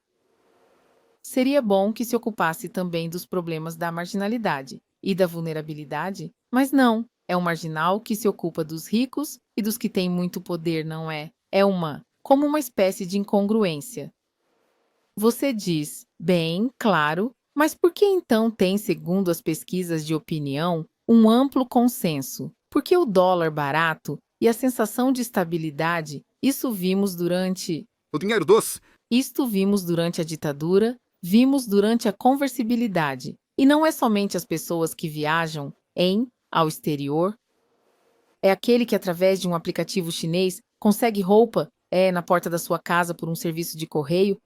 seria bom que se ocupasse também dos problemas da marginalidade e da vulnerabilidade, mas não. É um marginal que se ocupa dos ricos e dos que têm muito poder, não é? Como uma espécie de incongruência. Você diz, bem, claro, mas por que então tem, segundo as pesquisas de opinião, um amplo consenso? Porque o dólar barato e a sensação de estabilidade, isto vimos durante a ditadura, vimos durante a conversibilidade. E não é somente as pessoas que viajam ao exterior. É aquele que, através de um aplicativo chinês, consegue roupa na porta da sua casa por um serviço de correio,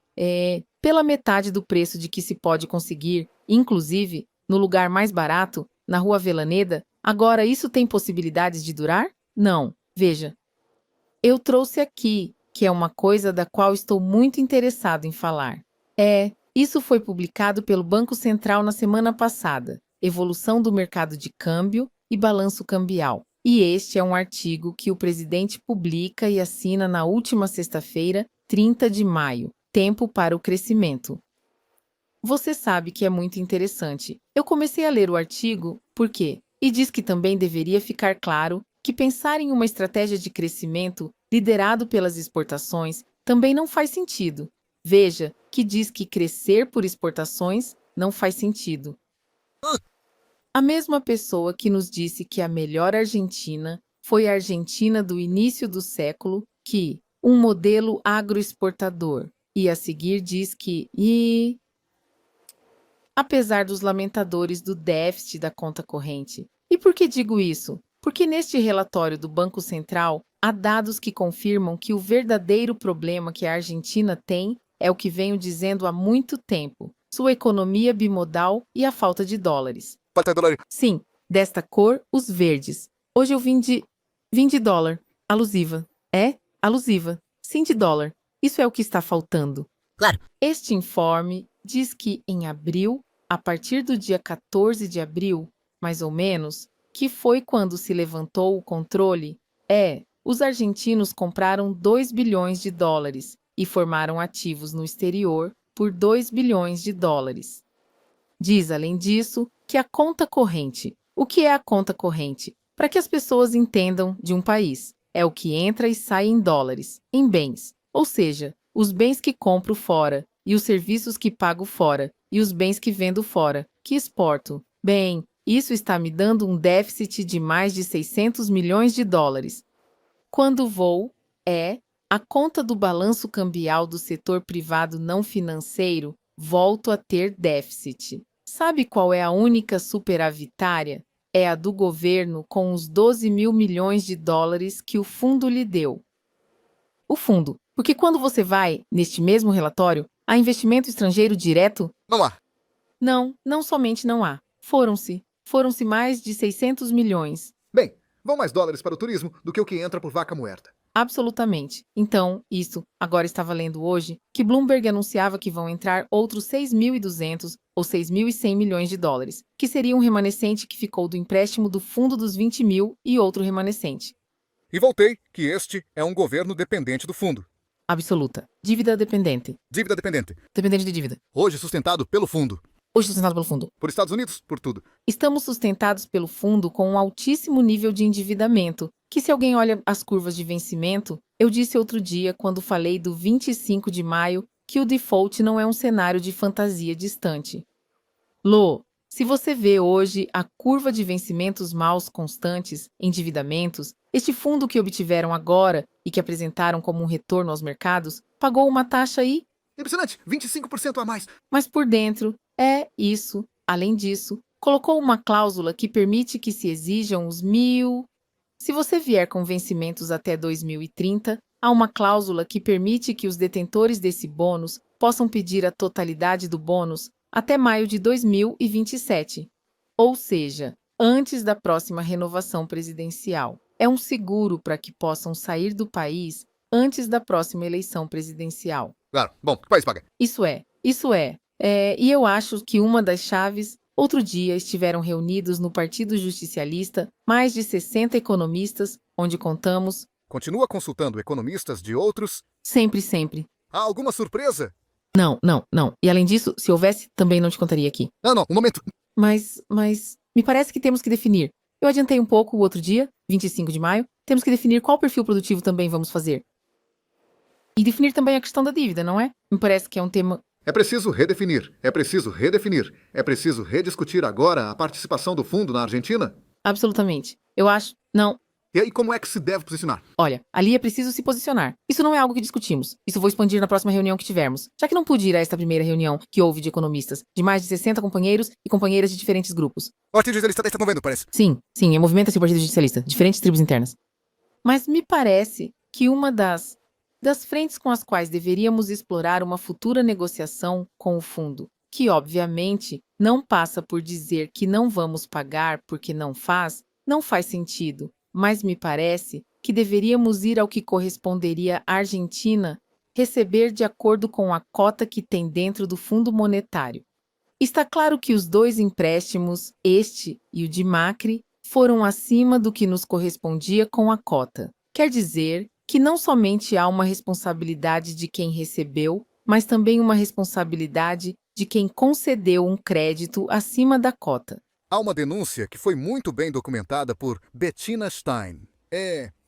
pela metade do preço de que se pode conseguir, inclusive, no lugar mais barato, na Rua Avelaneda. Agora, isso tem possibilidades de durar? Não. Veja, eu trouxe aqui, que é uma coisa da qual estou muito interessado em falar. Isso foi publicado pelo Banco Central na semana passada, Evolução do Mercado de Câmbio e Balanço Cambial. E este é um artigo que o presidente publica e assina na última sexta-feira, 30 de maio. Tempo para o crescimento. Você sabe que é muito interessante. Eu comecei a ler o artigo, por quê? E diz que também deveria ficar claro que pensar em uma estratégia de crescimento liderado pelas exportações também não faz sentido. Veja que diz que crescer por exportações não faz sentido. A mesma pessoa que nos disse que a melhor Argentina foi a Argentina do início do século, que um modelo agroexportador. E a seguir diz que, apesar dos lamentadores do déficit da conta corrente. E por que digo isso? Porque neste relatório do Banco Central há dados que confirmam que o verdadeiro problema que a Argentina tem é o que venho dizendo há muito tempo: sua economia bimodal e a falta de dólares. Sim, desta cor, os verdes. Hoje eu vim de dólar. Alusiva. Alusiva. Sim, de dólar. Isso é o que está faltando. Claro. Este informe diz que em abril, a partir do dia 14 de abril, mais ou menos, que foi quando se levantou o controle, os argentinos compraram 2 bilhões de dólares e formaram ativos no exterior por 2 bilhões de dólares. Diz, além disso, que a conta corrente. O que é a conta corrente? Para que as pessoas entendam de um país, é o que entra e sai em dólares, em bens. Ou seja, os bens que compro fora, e os serviços que pago fora, e os bens que vendo fora, que exporto. Bem, isso está me dando um déficit de mais de 600 milhões de dólares. Quando vou, a conta do balanço cambial do setor privado não financeiro, volto a ter déficit. Sabe qual é a única superavitária? É a do governo com os 12 mil milhões de dólares que o fundo lhe deu. O fundo. Porque quando você vai, neste mesmo relatório, há investimento estrangeiro direto? Não há. Não somente não há. Foram-se mais de 600 milhões. Bem, vão mais dólares para o turismo do que o que entra por vaca muerta. Absolutamente. Então, isso, agora estava lendo hoje, que Bloomberg anunciava que vão entrar outros 6.200 ou 6.100 milhões de dólares, que seria um remanescente que ficou do empréstimo do fundo dos 20 mil e outro remanescente. E voltei que este é um governo dependente do fundo. Absoluta. Dívida dependente. Dívida dependente. Dependente de dívida. Hoje sustentado pelo fundo. Hoje sustentado pelo fundo. Por Estados Unidos, por tudo. Estamos sustentados pelo fundo com um altíssimo nível de endividamento, que se alguém olha as curvas de vencimento, eu disse outro dia, quando falei do 25 de maio, que o default não é um cenário de fantasia distante. Lô, se você vê hoje a curva de vencimentos maus constantes, endividamentos, este fundo que obtiveram agora e que apresentaram como um retorno aos mercados, pagou uma taxa aí, Impressionante, 25% a mais. mas por dentro é isso. Além disso, colocou uma cláusula que permite que se exijam os 1.000. Se você vier com vencimentos até 2030, há uma cláusula que permite que os detentores desse bônus possam pedir a totalidade do bônus até maio de 2027, ou seja, antes da próxima renovação presidencial. É um seguro para que possam sair do país antes da próxima eleição presidencial. Claro, bom, que país paga? Isso é. E eu acho que uma das chaves. Outro dia estiveram reunidos no Partido Justicialista mais de 60 economistas, onde contamos. Continua consultando economistas de outros? Sempre. Há alguma surpresa? Não. E além disso, se houvesse, também não te contaria aqui. Não, um momento. Mas, me parece que temos que definir. Eu adiantei um pouco o outro dia, 25 de maio, temos que definir qual perfil produtivo também vamos fazer. E definir também a questão da dívida, não é? Me parece que é um tema. É preciso redefinir. É preciso rediscutir agora a participação do fundo na Argentina? Absolutamente. Eu acho. Não. E aí, como é que se deve posicionar? Olha, ali é preciso se posicionar. Isso não é algo que discutimos. Isso vou expandir na próxima reunião que tivermos. Já que não pude ir a esta primeira reunião que houve de economistas, de mais de 60 companheiros e companheiras de diferentes grupos. O Partido Socialista está movendo, parece. Sim, movimenta-se o Partido Justicialista, diferentes tribos internas. Mas me parece que uma das frentes com as quais deveríamos explorar uma futura negociação com o fundo, que obviamente não passa por dizer que não vamos pagar porque não faz sentido, mas me parece que deveríamos ir ao que corresponderia à Argentina receber de acordo com a cota que tem dentro do Fundo Monetário. Está claro que os dois empréstimos, este e o de Macri, foram acima do que nos correspondia com a cota. Quer dizer que não somente há uma responsabilidade de quem recebeu, mas também uma responsabilidade de quem concedeu um crédito acima da cota. Há uma denúncia que foi muito bem documentada por Bettina Stein.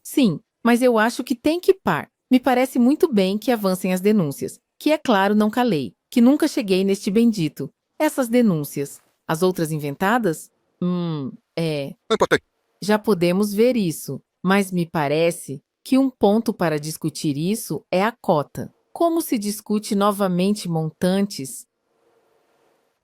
Sim, mas eu acho que tem que par. Me parece muito bem que avancem as denúncias, que é claro não calei, que nunca cheguei neste bendito. Essas denúncias. As outras inventadas? Não importa. Já podemos ver isso, mas me parece que um ponto para discutir isso é a cota. Como se discute novamente montantes,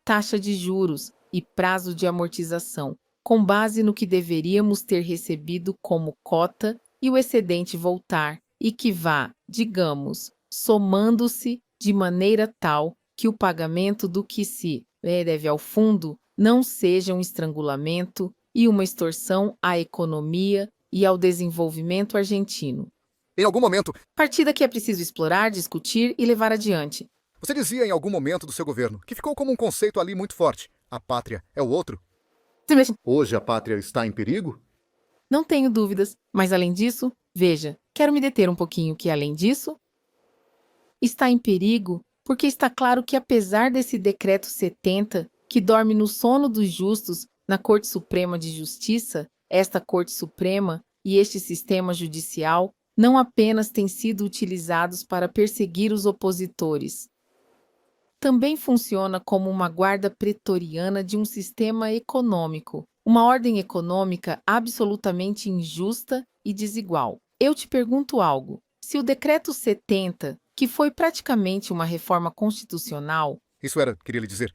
taxa de juros e prazo de amortização, com base no que deveríamos ter recebido como cota e o excedente voltar, e que vá, digamos, somando-se de maneira tal que o pagamento do que se deve ao fundo não seja um estrangulamento e uma extorsão à economia e ao desenvolvimento argentino. Em algum momento, Partida que é preciso explorar, discutir e levar adiante. você dizia em algum momento do seu governo que ficou como um conceito ali muito forte. A pátria é o outro. Hoje a pátria está em perigo? Não tenho dúvidas, mas além disso, veja, quero me deter um pouquinho que além disso, está em perigo porque está claro que apesar desse decreto 70, que dorme no sono dos justos na Corte Suprema de Justiça, esta Corte Suprema e este sistema judicial não apenas têm sido utilizados para perseguir os opositores. Também funciona como uma guarda pretoriana de um sistema econômico, uma ordem econômica absolutamente injusta e desigual. Eu te pergunto algo: se o Decreto 70, que foi praticamente uma reforma constitucional. Queria lhe dizer,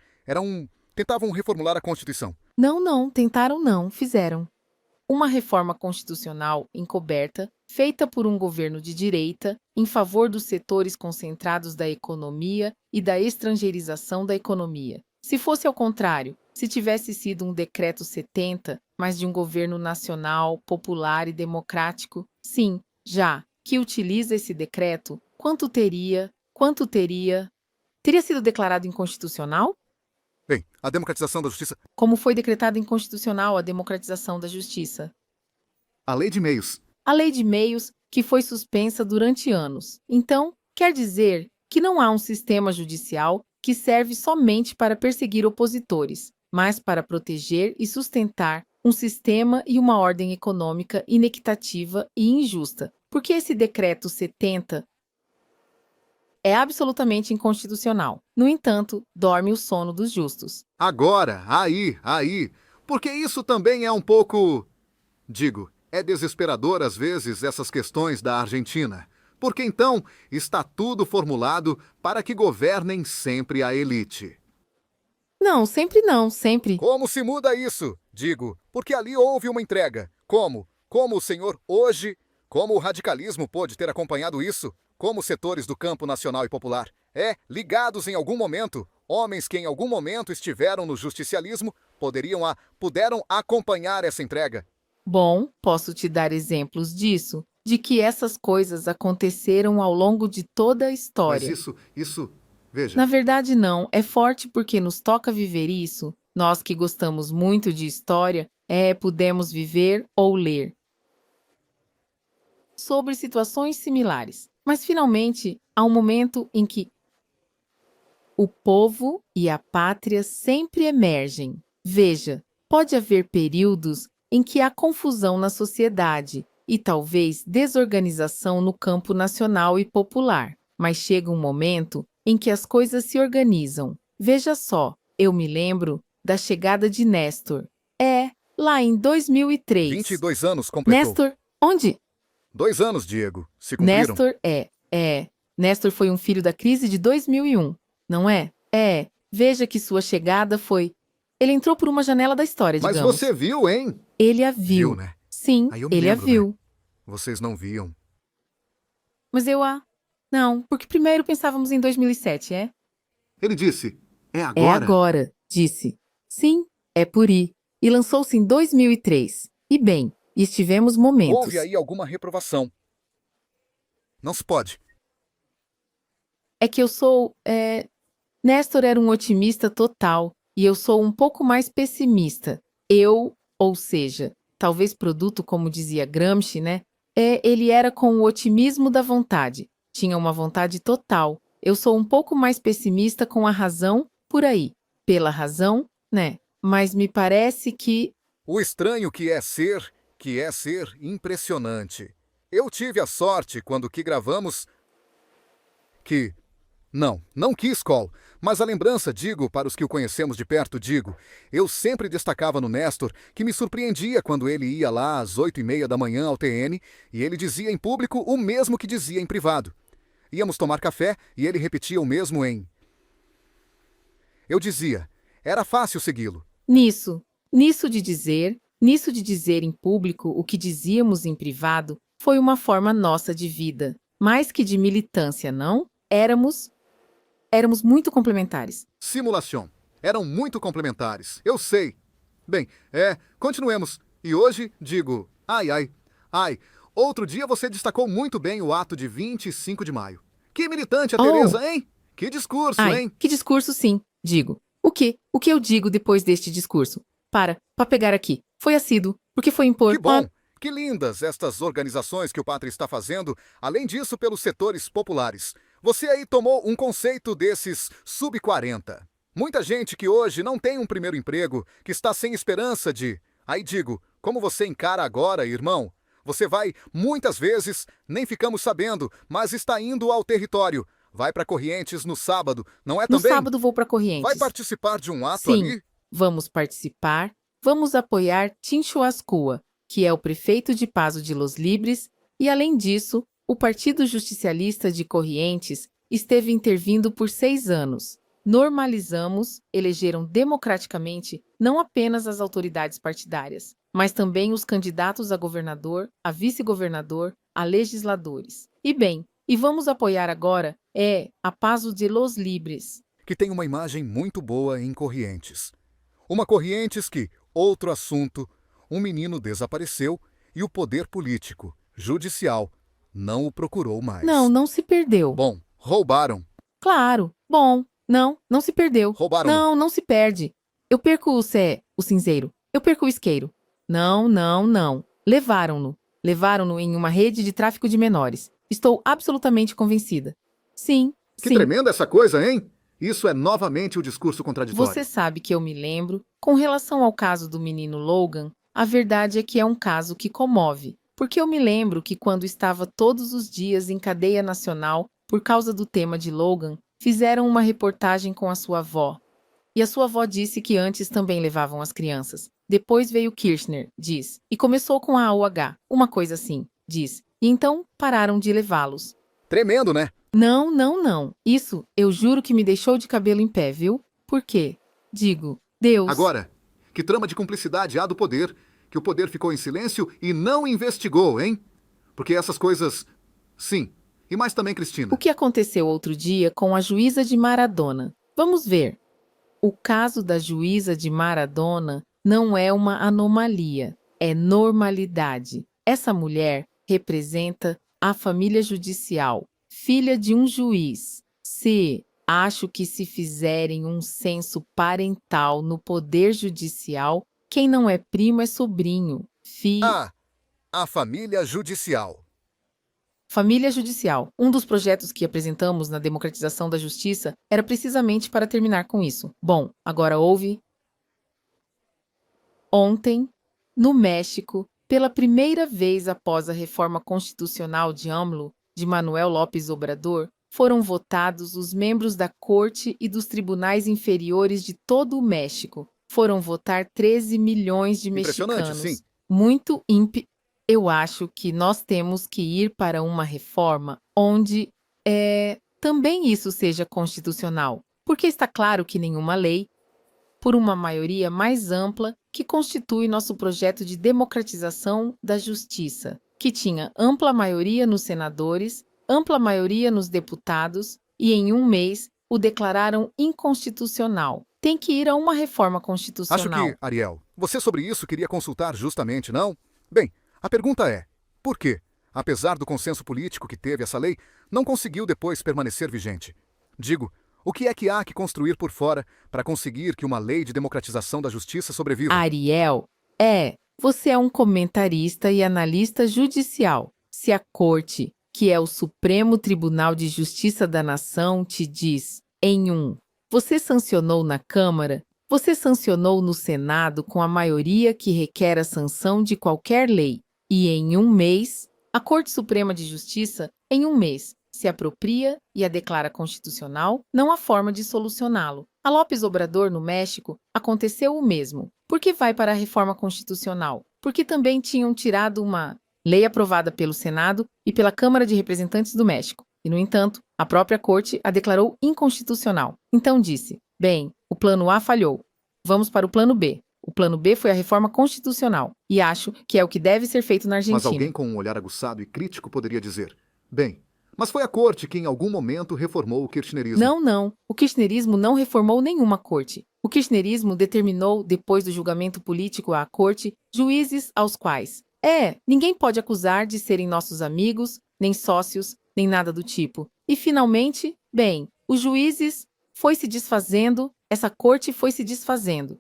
tentavam reformular a Constituição. Não, tentaram não, fizeram. Uma reforma constitucional encoberta, feita por um governo de direita, em favor dos setores concentrados da economia e da estrangeirização da economia. Se fosse ao contrário, se tivesse sido um decreto 70, mas de um governo nacional, popular e democrático, sim, já que utiliza esse decreto, quanto teria? Teria sido declarado inconstitucional? Bem, a democratização da justiça. Como foi decretada inconstitucional a democratização da justiça? A lei de meios. A lei de meios, que foi suspensa durante anos. Então, quer dizer que não há um sistema judicial que serve somente para perseguir opositores, mas para proteger e sustentar um sistema e uma ordem econômica inequitativa e injusta. Porque esse decreto 70 é absolutamente inconstitucional. No entanto, dorme o sono dos justos. Agora, aí. Porque isso também é um pouco. Digo, é desesperador às vezes essas questões da Argentina. Porque então está tudo formulado para que governem sempre a elite. Não, sempre não, sempre. Como se muda isso? Digo, porque ali houve uma entrega. Como? Como o senhor hoje, como o radicalismo pôde ter acompanhado isso? Como setores do campo nacional e popular? Ligados em algum momento, homens que em algum momento estiveram no justicialismo, puderam acompanhar essa entrega. Bom, posso te dar exemplos disso, de que essas coisas aconteceram ao longo de toda a história. Mas isso, veja. Na verdade, não. É forte porque nos toca viver isso. Nós que gostamos muito de história, pudemos viver ou ler sobre situações similares. Mas, finalmente, há um momento em que o povo e a pátria sempre emergem. Veja, pode haver períodos em que há confusão na sociedade e talvez desorganização no campo nacional e popular. Mas chega um momento em que as coisas se organizam. Veja só, eu me lembro da chegada de Néstor. Lá em 2003. 22 anos completou. Néstor, onde? 2 anos, Diego. Se cumpriram. Néstor Néstor foi um filho da crise de 2001, não é? Veja que sua chegada foi... Ele entrou por uma janela da história, Mas digamos. você viu, hein? Ele a viu. Viu, né? Sim, Aí eu me ele a lembro, viu. né? Vocês não viam. Mas eu a... Não, porque primeiro pensávamos em 2007, Ele disse, é É agora? agora, disse. Sim, é por aí. E lançou-se em 2003. E bem, estivemos momentos. Houve aí alguma reprovação. Não se pode. É que eu sou... Néstor era um otimista total e eu sou um pouco mais pessimista. Ou seja, talvez produto, como dizia Gramsci, né? Ele era com o otimismo da vontade. Tinha uma vontade total. Eu sou um pouco mais pessimista com a razão por aí. Pela razão, né? Mas me parece que... O estranho que é ser impressionante. Eu tive a sorte quando que gravamos que... Não quis Cole, mas a lembrança, digo, para os que o conhecemos de perto, digo, eu sempre destacava no Néstor que me surpreendia quando ele ia lá às 8h30 da manhã ao TN e ele dizia em público o mesmo que dizia em privado. Íamos tomar café e ele repetia o mesmo em... Eu dizia, era fácil segui-lo. Nisso de dizer em público o que dizíamos em privado, foi uma forma nossa de vida. Mais que de militância, não? Éramos muito complementares. Simulação. Eram muito complementares, eu sei. Bem, continuemos. E hoje, digo, ai. Outro dia você destacou muito bem o ato de 25 de maio. Que militante a Tereza, hein? Que discurso, hein? Que discurso, sim, digo. O que eu digo depois deste discurso? Para pegar aqui. Foi assíduo, porque foi impor... Que bom! Que lindas estas organizações que o Pátria está fazendo, além disso pelos setores populares. Você aí tomou um conceito desses sub-40. Muita gente que hoje não tem um primeiro emprego, que está sem esperança de... Aí digo, como você encara agora, irmão? Você vai, muitas vezes, nem ficamos sabendo, mas está indo ao território. Vai para Corrientes no sábado, não é também? No sábado vou para Corrientes. Vai participar de um ato Sim, ali? Vamos participar. Vamos apoiar Tincho Ascua, que é o prefeito de Paso de los Libres, e além disso, o Partido Justicialista de Corrientes esteve intervindo por 6 anos. Normalizamos, elegeram democraticamente não apenas as autoridades partidárias, mas também os candidatos a governador, a vice-governador, a legisladores. E vamos apoiar agora a Paso de los Libres. Que tem uma imagem muito boa em Corrientes. Uma Corrientes que, outro assunto, um menino desapareceu e o poder político, judicial, não o procurou mais. Não se perdeu. Bom, roubaram. Claro. Bom, não se perdeu. Roubaram. Não se perde. Eu perco o cinzeiro. Eu perco o isqueiro. Não. Levaram-no. Levaram-no em uma rede de tráfico de menores. Estou absolutamente convencida. Sim. Que tremenda essa coisa, hein? Isso é novamente o discurso contraditório. Você sabe que eu me lembro, com relação ao caso do menino Logan, a verdade é que é um caso que comove, porque eu me lembro que quando estava todos os dias em cadeia nacional por causa do tema de Logan, fizeram uma reportagem com a sua avó. E a sua avó disse que antes também levavam as crianças. Depois veio Kirchner, diz, e começou com a AUH, uma coisa assim, diz, e então pararam de levá-los. Tremendo, né? Não, não, não. Isso, eu juro que me deixou de cabelo em pé, viu? Por quê? Digo, Deus. Agora, que trama de cumplicidade há do poder, que o poder ficou em silêncio e não investigou, hein? Porque essas coisas... Sim. E mais também, Cristina. O que aconteceu outro dia com a juíza de Maradona? Vamos ver. O caso da juíza de Maradona não é uma anomalia, é normalidade. Essa mulher representa a família judicial, filha de um juiz. Acho que se fizerem um censo parental no poder judicial, quem não é primo é sobrinho. A família judicial. Família Judicial. Um dos projetos que apresentamos na democratização da justiça era precisamente para terminar com isso. Bom, agora houve. Ontem, no México, pela primeira vez após a reforma constitucional de AMLO, de Manuel López Obrador, foram votados os membros da Corte e dos tribunais inferiores de todo o México. Foram votar 13 milhões de Impressionante, mexicanos. sim. Muito Eu acho que nós temos que ir para uma reforma onde também isso seja constitucional, porque está claro que nenhuma lei, por uma maioria mais ampla, que constitui nosso projeto de democratização da justiça, que tinha ampla maioria nos senadores, ampla maioria nos deputados e em um mês o declararam inconstitucional. Tem que ir a uma reforma constitucional. Acho que, Ariel, você sobre isso queria consultar justamente, não? Bem, a pergunta é, por quê? Apesar do consenso político que teve essa lei, não conseguiu depois permanecer vigente. Digo, o que é que há que construir por fora para conseguir que uma lei de democratização da justiça sobreviva? Ariel, você é um comentarista e analista judicial. Se a Corte, que é o Supremo Tribunal de Justiça da Nação, te diz, você sancionou na Câmara, você sancionou no Senado com a maioria que requer a sanção de qualquer lei, e em um mês, a Corte Suprema de Justiça, em um mês, se apropria e a declara constitucional, não há forma de solucioná-lo. A López Obrador, no México, aconteceu o mesmo. Por que vai para a reforma constitucional? Porque também tinham tirado uma lei aprovada pelo Senado e pela Câmara de Representantes do México. E, no entanto, a própria Corte a declarou inconstitucional. Então disse, bem, o plano A falhou. Vamos para o plano B. O plano B foi a reforma constitucional. E acho que é o que deve ser feito na Argentina. Mas alguém com um olhar aguçado e crítico poderia dizer, bem, mas foi a Corte que em algum momento reformou o kirchnerismo. Não. O kirchnerismo não reformou nenhuma corte. O kirchnerismo determinou, depois do julgamento político à corte, juízes aos quais, ninguém pode acusar de serem nossos amigos, nem sócios, nem nada do tipo. E, finalmente, os juízes foi se desfazendo, essa corte foi se desfazendo.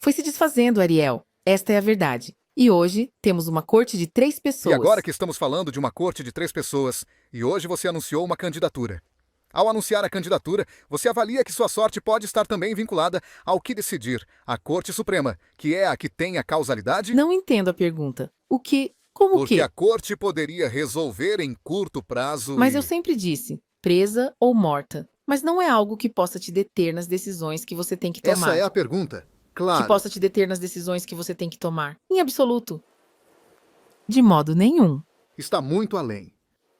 Foi se desfazendo, Ariel. Esta é a verdade. E hoje temos uma corte de 3 pessoas. E agora que estamos falando de uma corte de 3 pessoas, e hoje você anunciou uma candidatura. Ao anunciar a candidatura, você avalia que sua sorte pode estar também vinculada ao que decidir a Corte Suprema, que é a que tem a causalidade? Não entendo a pergunta. Porque a Corte poderia resolver em curto prazo. Mas eu sempre disse, presa ou morta. Mas não é algo que possa te deter nas decisões que você tem que tomar. Essa é a pergunta. Claro. Que possa te deter nas decisões que você tem que tomar. Em absoluto. De modo nenhum. Está muito além.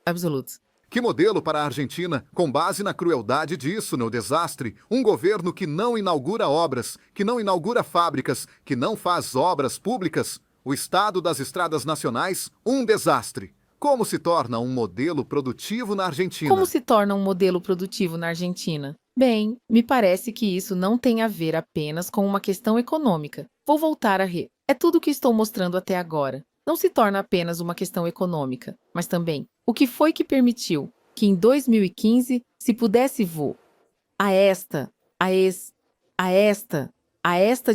Absoluto. Que modelo para a Argentina, com base na crueldade disso, no desastre, um governo que não inaugura obras, que não inaugura fábricas, que não faz obras públicas, o estado das estradas nacionais, um desastre. Como se torna um modelo produtivo na Argentina? Como se torna um modelo produtivo na Argentina? Bem, me parece que isso não tem a ver apenas com uma questão econômica. Vou voltar a É tudo o que estou mostrando até agora. Não se torna apenas uma questão econômica, mas também o que foi que permitiu que em 2015 se pudesse a esta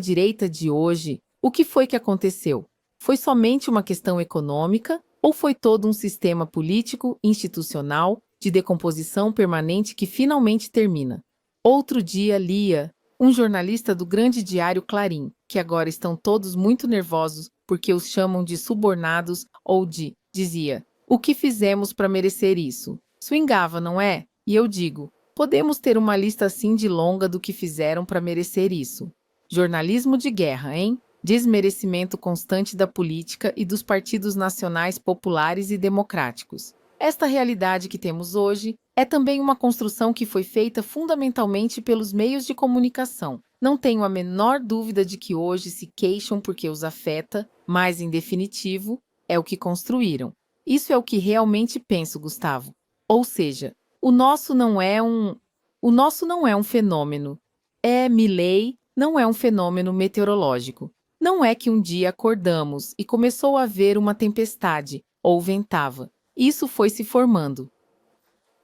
direita de hoje. O que foi que aconteceu? Foi somente uma questão econômica ou foi todo um sistema político, institucional, de decomposição permanente que finalmente termina? Outro dia lia um jornalista do grande diário Clarim, que agora estão todos muito nervosos porque os chamam de subornados ou dizia, o que fizemos para merecer isso? Swingava, não é? E eu digo, podemos ter uma lista assim de longa do que fizeram para merecer isso. Jornalismo de guerra, hein? Desmerecimento constante da política e dos partidos nacionais populares e democráticos. Esta realidade que temos hoje é também uma construção que foi feita fundamentalmente pelos meios de comunicação. Não tenho a menor dúvida de que hoje se queixam porque os afeta, mas, em definitivo, é o que construíram. Isso é o que realmente penso, Gustavo. Ou seja, o nosso não é um fenômeno. Milei, não é um fenômeno meteorológico. Não é que um dia acordamos e começou a haver uma tempestade, ou ventava. Isso foi se formando.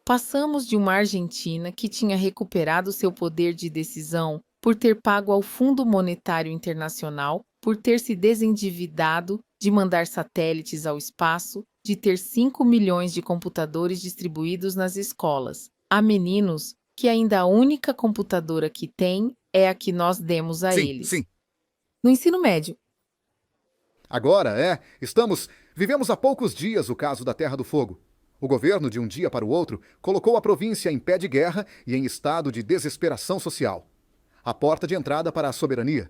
Passamos de uma Argentina que tinha recuperado seu poder de decisão por ter pago ao Fundo Monetário Internacional, por ter se desendividado, de mandar satélites ao espaço, de ter 5 milhões de computadores distribuídos nas escolas. Há meninos que ainda a única computadora que têm é a que nós demos a eles. Sim. No ensino médio. Agora, vivemos há poucos dias o caso da Terra do Fogo. O governo, de um dia para o outro, colocou a província em pé de guerra e em estado de desesperação social. A porta de entrada para a soberania.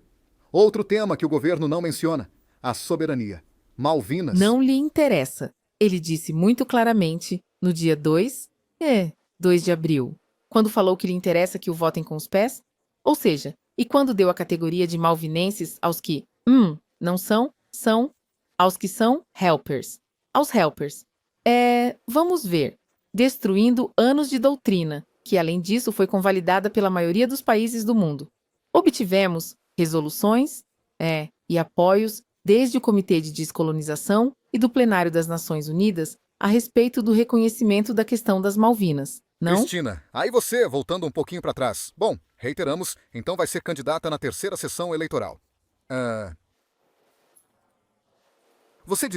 Outro tema que o governo não menciona: a soberania. Malvinas. Não lhe interessa. Ele disse muito claramente no dia 2 de abril, quando falou que lhe interessa que o votem com os pés. Ou seja, e quando deu a categoria de malvinenses aos que, não são, aos que são helpers. Aos helpers. Vamos ver. Destruindo anos de doutrina, que além disso foi convalidada pela maioria dos países do mundo. Obtivemos resoluções, e apoios desde o Comitê de Descolonização e do Plenário das Nações Unidas a respeito do reconhecimento da questão das Malvinas, não? Cristina, aí você, voltando um pouquinho para trás. Bom, reiteramos, então vai ser candidata na terceira sessão eleitoral. Você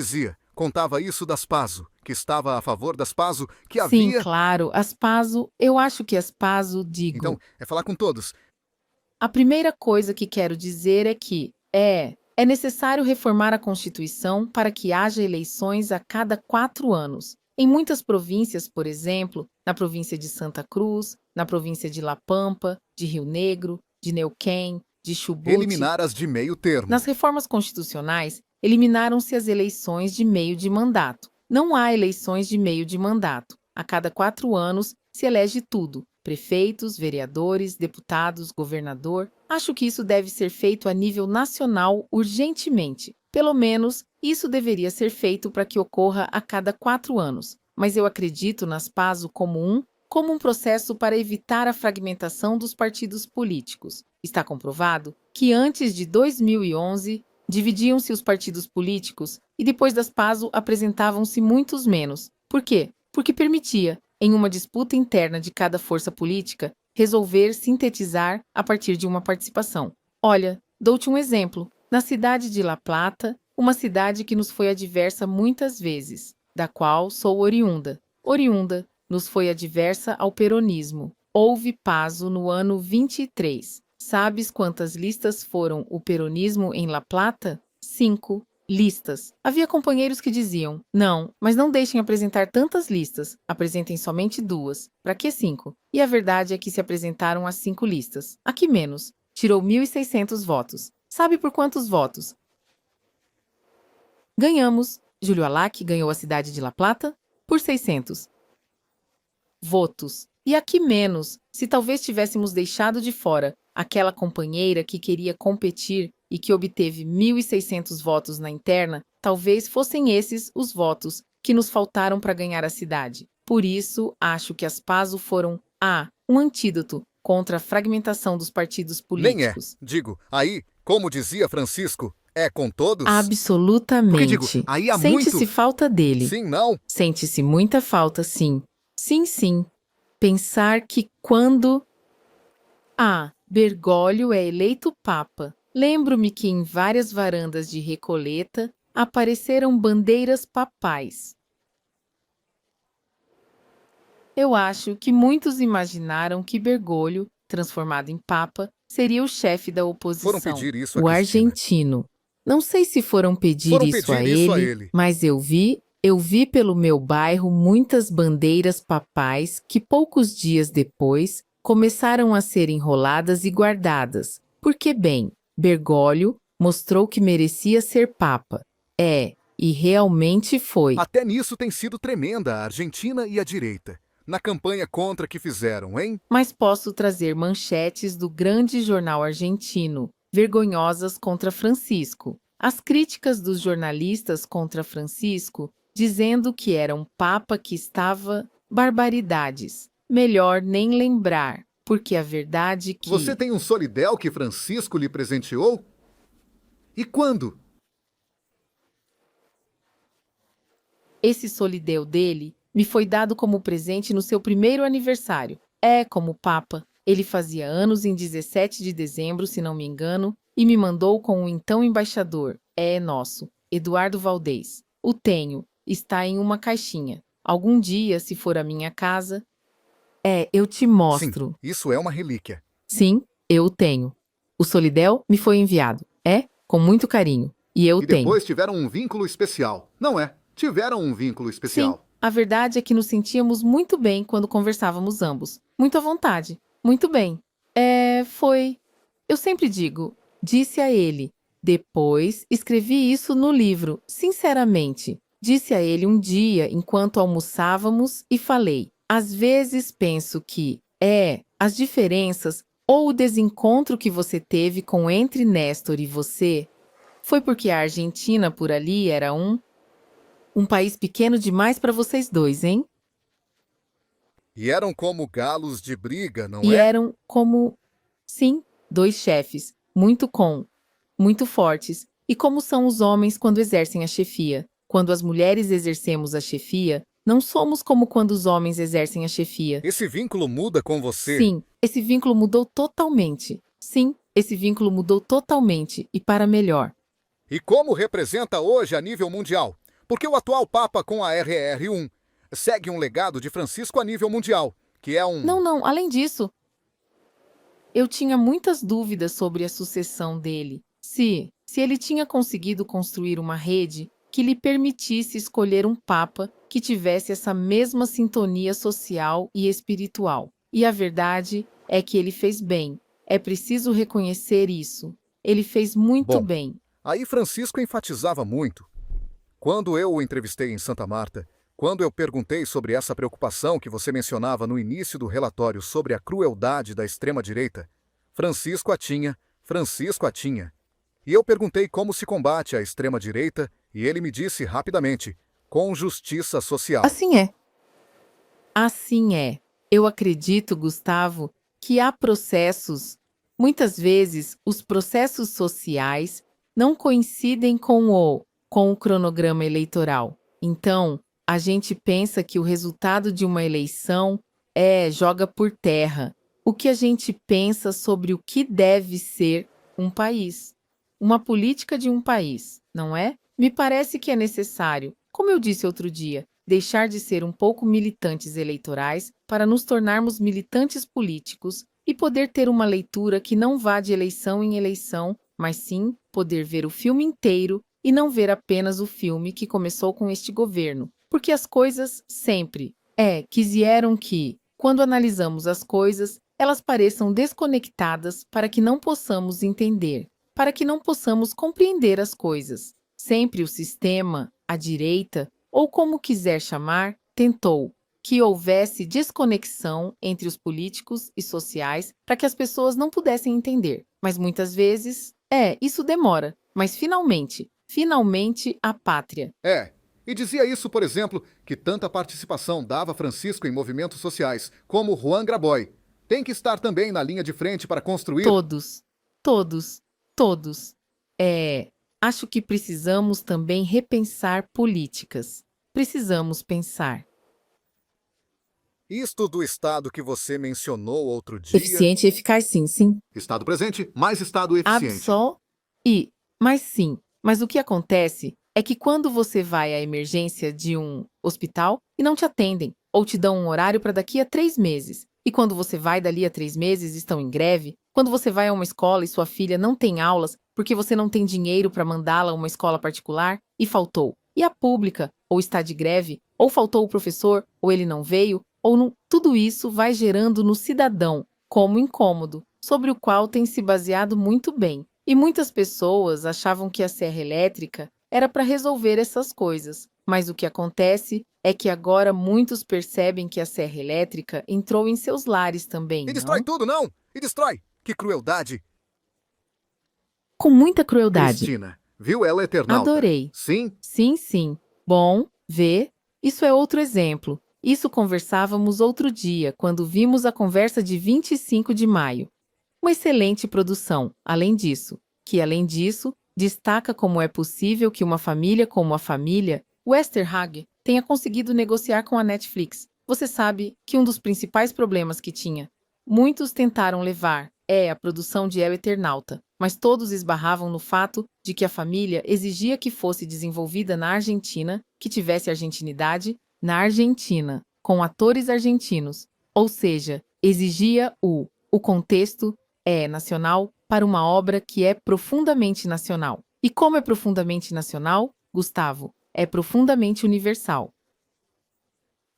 contava isso das Pazo, que estava a favor das Pazo, que havia... Sim, claro, as Pazo, eu acho que as Pazo, digo... Então, é falar com todos. A primeira coisa que quero dizer é que é necessário reformar a Constituição para que haja eleições a cada 4 anos. Em muitas províncias, por exemplo, na província de Santa Cruz, na província de La Pampa, de Rio Negro, de Neuquén, de Chubut... Eliminar as de meio termo. Nas reformas constitucionais, eliminaram-se as eleições de meio de mandato. Não há eleições de meio de mandato. A cada 4 anos se elege tudo: prefeitos, vereadores, deputados, governador. Acho que isso deve ser feito a nível nacional urgentemente. Pelo menos, isso deveria ser feito para que ocorra a cada 4 anos. Mas eu acredito nas PASO como um processo para evitar a fragmentação dos partidos políticos. Está comprovado que antes de 2011, dividiam-se os partidos políticos e depois das PASO apresentavam-se muitos menos. Por quê? Porque permitia, em uma disputa interna de cada força política, resolver sintetizar a partir de uma participação. Olha, dou-te um exemplo. Na cidade de La Plata, uma cidade que nos foi adversa muitas vezes, da qual sou oriunda. Nos foi adversa ao peronismo. Houve PASO no ano 23. Sabes quantas listas foram o peronismo em La Plata? 5 listas. Havia companheiros que diziam, não, mas não deixem apresentar tantas listas, apresentem somente 2. Para que 5? E a verdade é que se apresentaram as 5 listas. A que menos? Tirou 1.600 votos. Sabe por quantos votos? Ganhamos. Júlio Alac ganhou a cidade de La Plata por 600 votos. E a que menos, se talvez tivéssemos deixado de fora aquela companheira que queria competir e que obteve 1.600 votos na interna, talvez fossem esses os votos que nos faltaram para ganhar a cidade. Por isso, acho que as PASO foram um antídoto contra a fragmentação dos partidos políticos. Nem aí, como dizia Francisco, é com todos? Absolutamente. Porque aí há Sente-se falta dele. Sim, não? Sente-se muita falta, sim. Sim. Pensar que quando... Bergoglio é eleito Papa. Lembro-me que em várias varandas de Recoleta apareceram bandeiras papais. Eu acho que muitos imaginaram que Bergoglio transformado em papa, seria o chefe da oposição, Foram pedir isso a o Cristina. argentino. Não sei se foram pedir Foram isso a pedir isso a ele, ele. mas eu vi pelo meu bairro muitas bandeiras papais que poucos dias depois começaram a ser enroladas e guardadas. Porque, bem, Bergoglio mostrou que merecia ser papa. E realmente foi. Até nisso tem sido tremenda a Argentina e a direita. Na campanha contra que fizeram, hein? Mas posso trazer manchetes do grande jornal argentino, vergonhosas contra Francisco. As críticas dos jornalistas contra Francisco, dizendo que era um papa que estava barbaridades. Melhor nem lembrar, porque a verdade é que Você tem um solidel que Francisco lhe presenteou? E quando? esse solideu dele me foi dado como presente no seu primeiro aniversário. Como papa. Ele fazia anos em 17 de dezembro, se não me engano, e me mandou com o então embaixador, nosso, Eduardo Valdez. O tenho, está em uma caixinha. Algum dia, se for à minha casa... eu te mostro. Sim, isso é uma relíquia. Sim, eu o tenho. O solidel me foi enviado. Com muito carinho. E eu E tenho. depois tiveram um vínculo especial. Não é? Tiveram um vínculo Sim, especial. a verdade é que nos sentíamos muito bem quando conversávamos ambos. Muito à vontade. Muito bem. Foi. Eu sempre digo, disse a ele. Depois escrevi isso no livro, sinceramente. Disse a ele um dia enquanto almoçávamos e falei: às vezes penso que, as diferenças ou o desencontro que você teve com entre Néstor e você foi porque a Argentina por ali era um país pequeno demais para vocês dois, hein? E eram como galos de briga, não E é? eram como, sim, dois chefes, muito fortes. E como são os homens quando exercem a chefia? Quando as mulheres exercemos a chefia, não somos como quando os homens exercem a chefia. Esse vínculo muda com você. Sim, esse vínculo mudou totalmente. Sim, esse vínculo mudou totalmente e para melhor. E como representa hoje a nível mundial? Porque o atual Papa com a RR1 segue um legado de Francisco a nível mundial, que é um... Não, além disso, eu tinha muitas dúvidas sobre a sucessão dele. Se ele tinha conseguido construir uma rede que lhe permitisse escolher um papa que tivesse essa mesma sintonia social e espiritual. E a verdade é que ele fez bem. É preciso reconhecer isso. Ele fez muito Bom, bem. Aí Francisco enfatizava muito. Quando eu o entrevistei em Santa Marta, quando eu perguntei sobre essa preocupação que você mencionava no início do relatório sobre a crueldade da extrema-direita, Francisco a tinha. E eu perguntei como se combate a extrema-direita e ele me disse rapidamente, com justiça social. Assim é. Assim é. Eu acredito, Gustavo, que há processos. Muitas vezes, os processos sociais não coincidem com o cronograma eleitoral. Então, a gente pensa que o resultado de uma eleição joga por terra o que a gente pensa sobre o que deve ser um país, uma política de um país, não é? Me parece que é necessário, como eu disse outro dia, deixar de ser um pouco militantes eleitorais para nos tornarmos militantes políticos e poder ter uma leitura que não vá de eleição em eleição, mas sim poder ver o filme inteiro e não ver apenas o filme que começou com este governo. Porque as coisas sempre quiseram que, quando analisamos as coisas, elas pareçam desconectadas para que não possamos entender, para que não possamos compreender as coisas. Sempre o sistema, a direita, ou como quiser chamar, tentou que houvesse desconexão entre os políticos e sociais para que as pessoas não pudessem entender. Mas muitas vezes, isso demora. Mas finalmente a pátria. E dizia isso, por exemplo, que tanta participação dava Francisco em movimentos sociais, como Juan Graboy. Tem que estar também na linha de frente para construir... Todos. Acho que precisamos também repensar políticas. Precisamos pensar. Isto do Estado que você mencionou outro dia... Eficiente e eficaz, sim. Estado presente, mais Estado eficiente. Mas o que acontece é que quando você vai à emergência de um hospital e não te atendem, ou te dão um horário para daqui a 3 meses, E quando você vai dali a 3 meses estão em greve? Quando você vai a uma escola e sua filha não tem aulas porque você não tem dinheiro para mandá-la a uma escola particular e faltou? E a pública? Ou está de greve? Ou faltou o professor? Ou ele não veio? Ou não? Tudo isso vai gerando no cidadão como incômodo, sobre o qual tem se baseado muito bem. E muitas pessoas achavam que a serra elétrica era para resolver essas coisas. Mas o que acontece é que agora muitos percebem que a serra elétrica entrou em seus lares também, E destrói não? tudo, não! E destrói! Que crueldade! Com muita crueldade. Cristina, viu ela Eternauta? Adorei. Sim? Sim, sim. Bom, vê. Isso é outro exemplo. Isso conversávamos outro dia, quando vimos a conversa de 25 de maio. Uma excelente produção, além disso, destaca como é possível que uma família como a família Westerhage tenha conseguido negociar com a Netflix. Você sabe que um dos principais problemas que tinha, muitos tentaram levar, é a produção de El Eternauta, mas todos esbarravam no fato de que a família exigia que fosse desenvolvida na Argentina, que tivesse argentinidade na Argentina, com atores argentinos, ou seja, exigia o contexto é nacional para uma obra que é profundamente nacional. E como é profundamente nacional, Gustavo, é profundamente universal.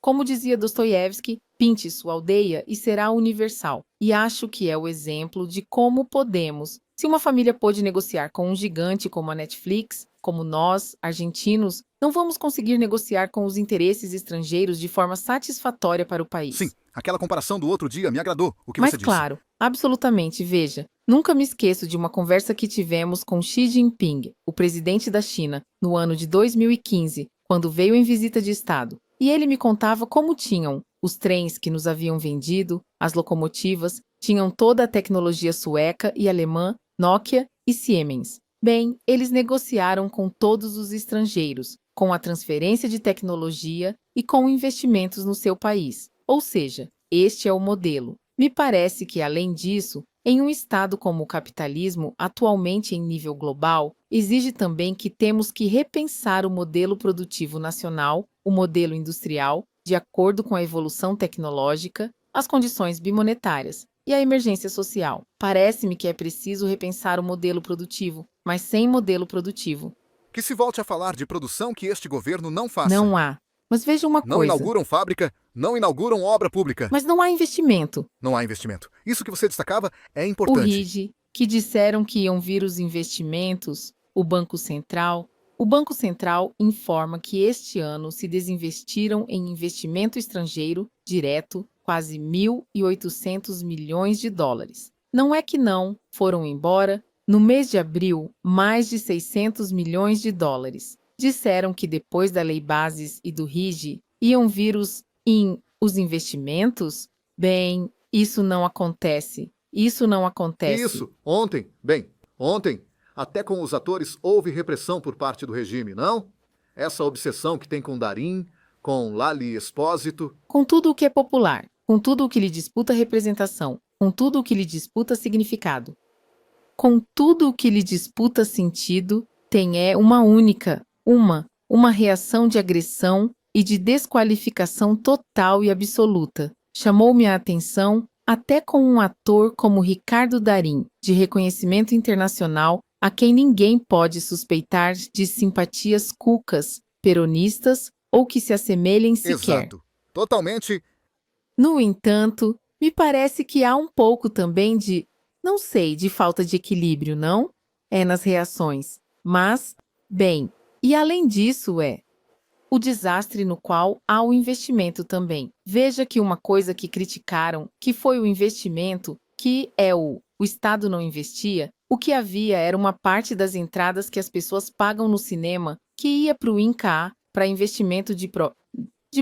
Como dizia Dostoiévski, pinte sua aldeia e será universal. E acho que é o exemplo de como podemos, se uma família pôde negociar com um gigante como a Netflix, como nós, argentinos, não vamos conseguir negociar com os interesses estrangeiros de forma satisfatória para o país. Sim, aquela comparação do outro dia me agradou, o que Mas você disse. claro, absolutamente, veja, nunca me esqueço de uma conversa que tivemos com Xi Jinping, o presidente da China, no ano de 2015, quando veio em visita de Estado. E ele me contava como tinham os trens que nos haviam vendido, as locomotivas, tinham toda a tecnologia sueca e alemã, Nokia e Siemens. Bem, eles negociaram com todos os estrangeiros, com a transferência de tecnologia e com investimentos no seu país. Ou seja, este é o modelo. Me parece que, além disso, em um estado como o capitalismo, atualmente em nível global, exige também que temos que repensar o modelo produtivo nacional, o modelo industrial, de acordo com a evolução tecnológica, as condições bimonetárias e a emergência social. Parece-me que é preciso repensar o modelo produtivo, mas sem modelo produtivo. Que se volte a falar de produção que este governo não faça. Não há. Mas veja uma Não coisa. inauguram fábrica, não inauguram obra pública. Mas não há investimento. Não há investimento. Isso que você destacava é O importante. RID, que disseram que iam vir os investimentos, o Banco Central. O Banco Central informa que este ano se desinvestiram em investimento estrangeiro direto quase 1.800 milhões de dólares. Não é que não foram embora. No mês de abril, mais de 600 milhões de dólares. Disseram que depois da Lei Bases e do RID iam vir os investimentos? Bem, isso não acontece. Isso não acontece. Isso, ontem, até com os atores houve repressão por parte do regime, não? Essa obsessão que tem com Darim, com Lali Espósito. Com tudo o que é popular, com tudo o que lhe disputa representação, com tudo o que lhe disputa significado, com tudo o que lhe disputa sentido, tem uma única, uma reação de agressão e de desqualificação total e absoluta. Chamou-me a atenção até com um ator como Ricardo Darín, de reconhecimento internacional, a quem ninguém pode suspeitar de simpatias cucas, peronistas ou que se assemelhem sequer. Exato. Totalmente. No entanto, me parece que há um pouco também de, não sei, de falta de equilíbrio, não? É nas reações. Mas, bem, e além disso o desastre no qual há o investimento também. Veja que uma coisa que criticaram, que foi o investimento, que é o Estado não investia, o que havia era uma parte das entradas que as pessoas pagam no cinema que ia para o INCA, para investimento de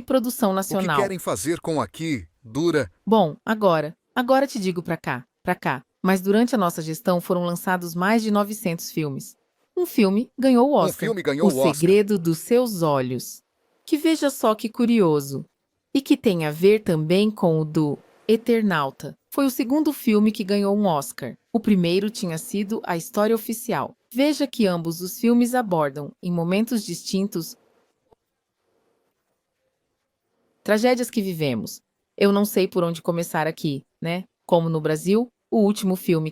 produção O nacional. que querem fazer com aqui, dura. Bom, agora te digo pra cá. Mas durante a nossa gestão foram lançados mais de 900 filmes. Um filme ganhou o Oscar. filme ganhou o Oscar. Segredo dos Seus Olhos. Que veja só que curioso. E que tem a ver também com o do Eternauta. Foi o segundo filme que ganhou um Oscar. O primeiro tinha sido A História Oficial. Veja que ambos os filmes abordam, em momentos distintos, tragédias que vivemos. eu não sei por onde começar aqui, né? Como no Brasil, o último filme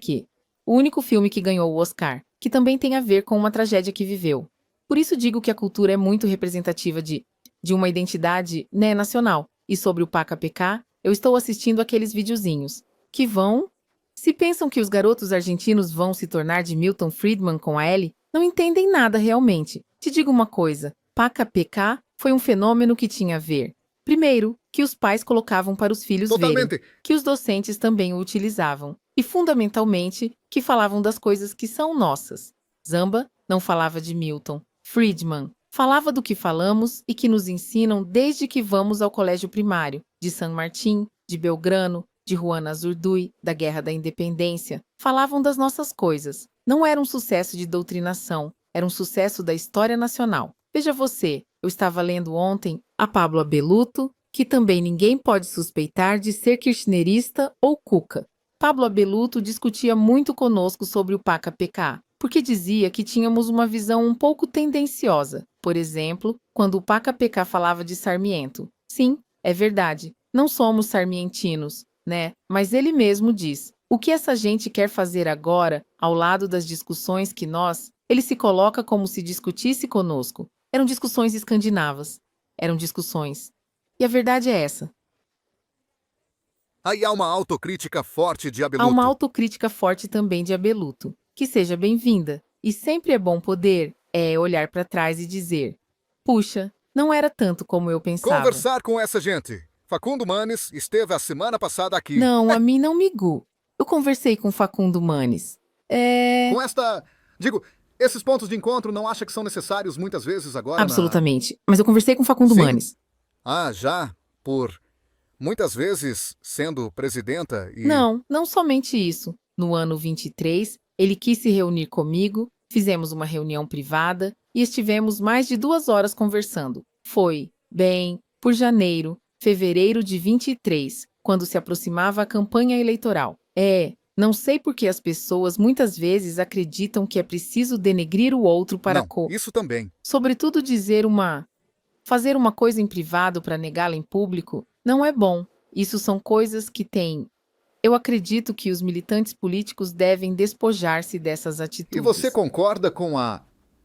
o único filme que ganhou o Oscar, que também tem a ver com uma tragédia que viveu. Por isso digo que a cultura é muito representativa de uma identidade, né, nacional. E sobre o PACA-PK, eu estou assistindo aqueles videozinhos que vão... Se pensam que os garotos argentinos vão se tornar de Milton Friedman com a Ellie, não entendem nada realmente. Te digo uma coisa, PACA-PK foi um fenômeno que tinha a ver. Primeiro, que os pais colocavam para os filhos verem, Totalmente. que os docentes também o utilizavam. E, fundamentalmente, que falavam das coisas que são nossas. Zamba não falava de Milton. Friedman falava do que falamos e que nos ensinam desde que vamos ao colégio primário, de San Martín, de Belgrano, de Juana Azurduy, da Guerra da Independência. Falavam das nossas coisas. Não era um sucesso de doutrinação, era um sucesso da história nacional. Veja você, eu estava lendo ontem a Pablo Abelluto, que também ninguém pode suspeitar de ser kirchnerista ou cuca. Pablo Abelluto discutia muito conosco sobre o PACA-PK, porque dizia que tínhamos uma visão um pouco tendenciosa. Por exemplo, quando o PACA-PK falava de Sarmiento. Sim, é verdade, não somos sarmientinos, né? Mas ele mesmo diz, o que essa gente quer fazer agora, ao lado das discussões que ele se coloca como se discutisse conosco. Eram discussões escandinavas. Eram discussões. E a verdade é essa. Aí há uma autocrítica forte de Há Abelluto. uma autocrítica forte também de Abelluto. Que seja bem-vinda. E sempre é bom poder olhar para trás e dizer, puxa, não era tanto como eu pensava. Conversar com essa gente. Facundo Manes esteve a semana passada aqui. Não, a mim não me gu. Eu conversei com Facundo Manes. Com esta... Digo, esses pontos de encontro não acha que são necessários muitas vezes agora? Absolutamente. Mas eu conversei com Facundo Sim. Manes. Ah, já? Por... Muitas vezes sendo presidenta e... Não somente isso. No ano 23, ele quis se reunir comigo, fizemos uma reunião privada e estivemos mais de 2 horas conversando. Foi, por janeiro, fevereiro de 23, quando se aproximava a campanha eleitoral. Não sei por que as pessoas muitas vezes acreditam que é preciso denegrir o outro para Não, isso também. Sobretudo fazer uma coisa em privado para negá-la em público não é bom. Isso são coisas que têm... Eu acredito que os militantes políticos devem despojar-se dessas atitudes. E você concorda com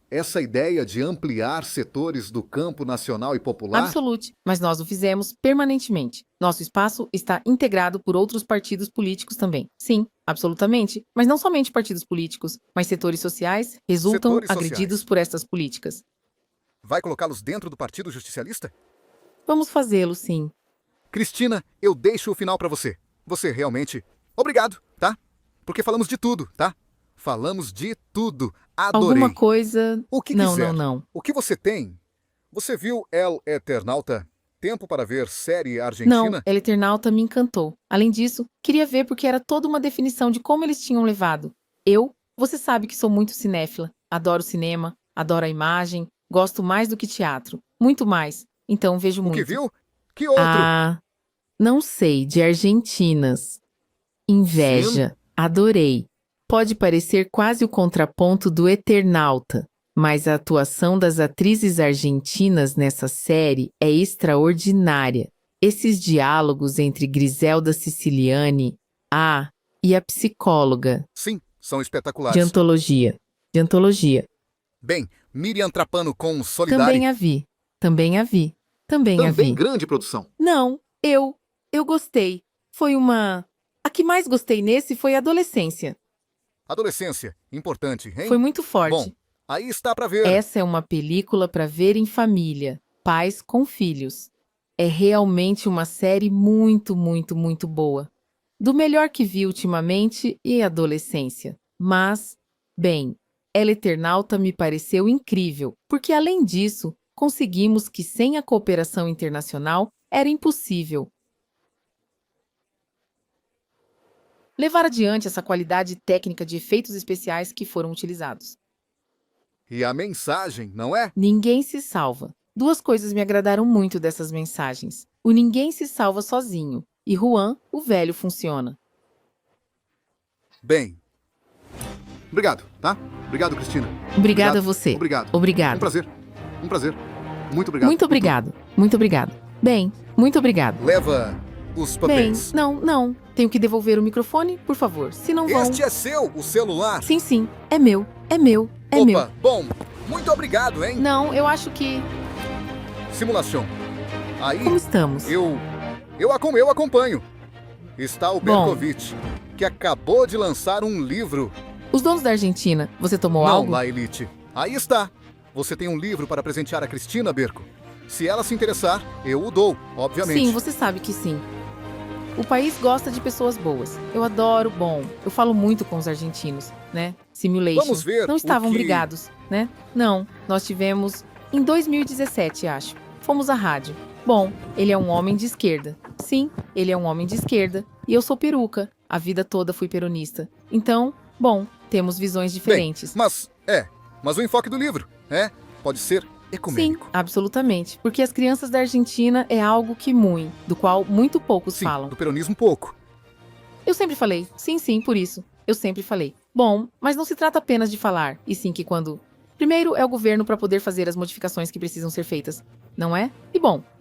essa ideia de ampliar setores do campo nacional e popular? Absolute, mas nós o fizemos permanentemente. Nosso espaço está integrado por outros partidos políticos também. Sim, absolutamente, mas não somente partidos políticos, mas setores sociais resultam Setores agredidos sociais. por estas políticas. Vai colocá-los dentro do Partido Justicialista? Vamos fazê-lo, sim. Cristina, eu deixo o final pra você. Você realmente... Obrigado, tá? Porque falamos de tudo, tá? Falamos de tudo. Adorei. Alguma coisa... O que não, quiser. não. O que você tem? Você viu El Eternauta? Tempo para ver série argentina? Não, El Eternauta me encantou. Além disso, queria ver porque era toda uma definição de como eles tinham levado. Você sabe que sou muito cinéfila. Adoro cinema, adoro a imagem, gosto mais do que teatro. Muito mais. Então vejo O muito. que viu? Que outro? Não sei, de argentinas. Inveja. Adorei. Pode parecer quase o contraponto do Eternauta, mas a atuação das atrizes argentinas nessa série é extraordinária. Esses diálogos entre Griselda Siciliani, e a psicóloga. Sim, são espetaculares. De antologia. Bem, Miriam Trapano com Solidari. Também a vi. Também grande produção. Não, eu gostei. A que mais gostei nesse foi a adolescência. Adolescência, importante, hein? Foi muito forte. Bom, aí está pra ver. Essa é uma película para ver em família, pais com filhos. É realmente uma série muito, muito, muito boa. Do melhor que vi ultimamente e adolescência. Mas, El Eternauta me pareceu incrível, porque além disso, conseguimos que sem a cooperação internacional era impossível levar adiante essa qualidade técnica de efeitos especiais que foram utilizados. E a mensagem, não é? Ninguém se salva. 2 coisas me agradaram muito dessas mensagens. O ninguém se salva sozinho. E Juan, o velho, funciona. Bem. Obrigado, tá? Obrigado, Cristina. Obrigada a você. Obrigado. Obrigado. Um prazer. Muito obrigado. Muito obrigado. Muito obrigado. Muito obrigado. Leva os Bem, papéis. não. Tenho que devolver o microfone, por favor. Se não vão... Este é seu, o celular. Sim. É meu. É meu. Opa, bom, muito obrigado, hein? Não, eu acho que... Simulação. Aí, Como estamos? eu acompanho. Está o Bom. Berkovitch, que acabou de lançar um livro. Os donos da Argentina, você tomou Não, algo? Laelite. Aí está. Você tem um livro para presentear a Cristina, Berko. Se ela se interessar, eu o dou, obviamente. Sim, você sabe que sim. O país gosta de pessoas boas. Eu adoro, eu falo muito com os argentinos, né? Simulation. Vamos ver Não o estavam que- brigados, né? Não, nós tivemos em 2017, acho. Fomos à rádio. Bom, ele é um homem de esquerda. Sim, ele é um homem de esquerda. E eu sou peruca. A vida toda fui peronista. Então, temos visões diferentes. Mas o enfoque do livro, pode ser Sim, ecumênico. absolutamente. Porque as crianças da Argentina é algo do qual muito poucos Sim, falam. do peronismo pouco. Eu sempre falei, sim, por isso. Eu sempre falei. Bom, mas não se trata apenas de falar, e sim que quando... Primeiro é o governo para poder fazer as modificações que precisam ser feitas, não é?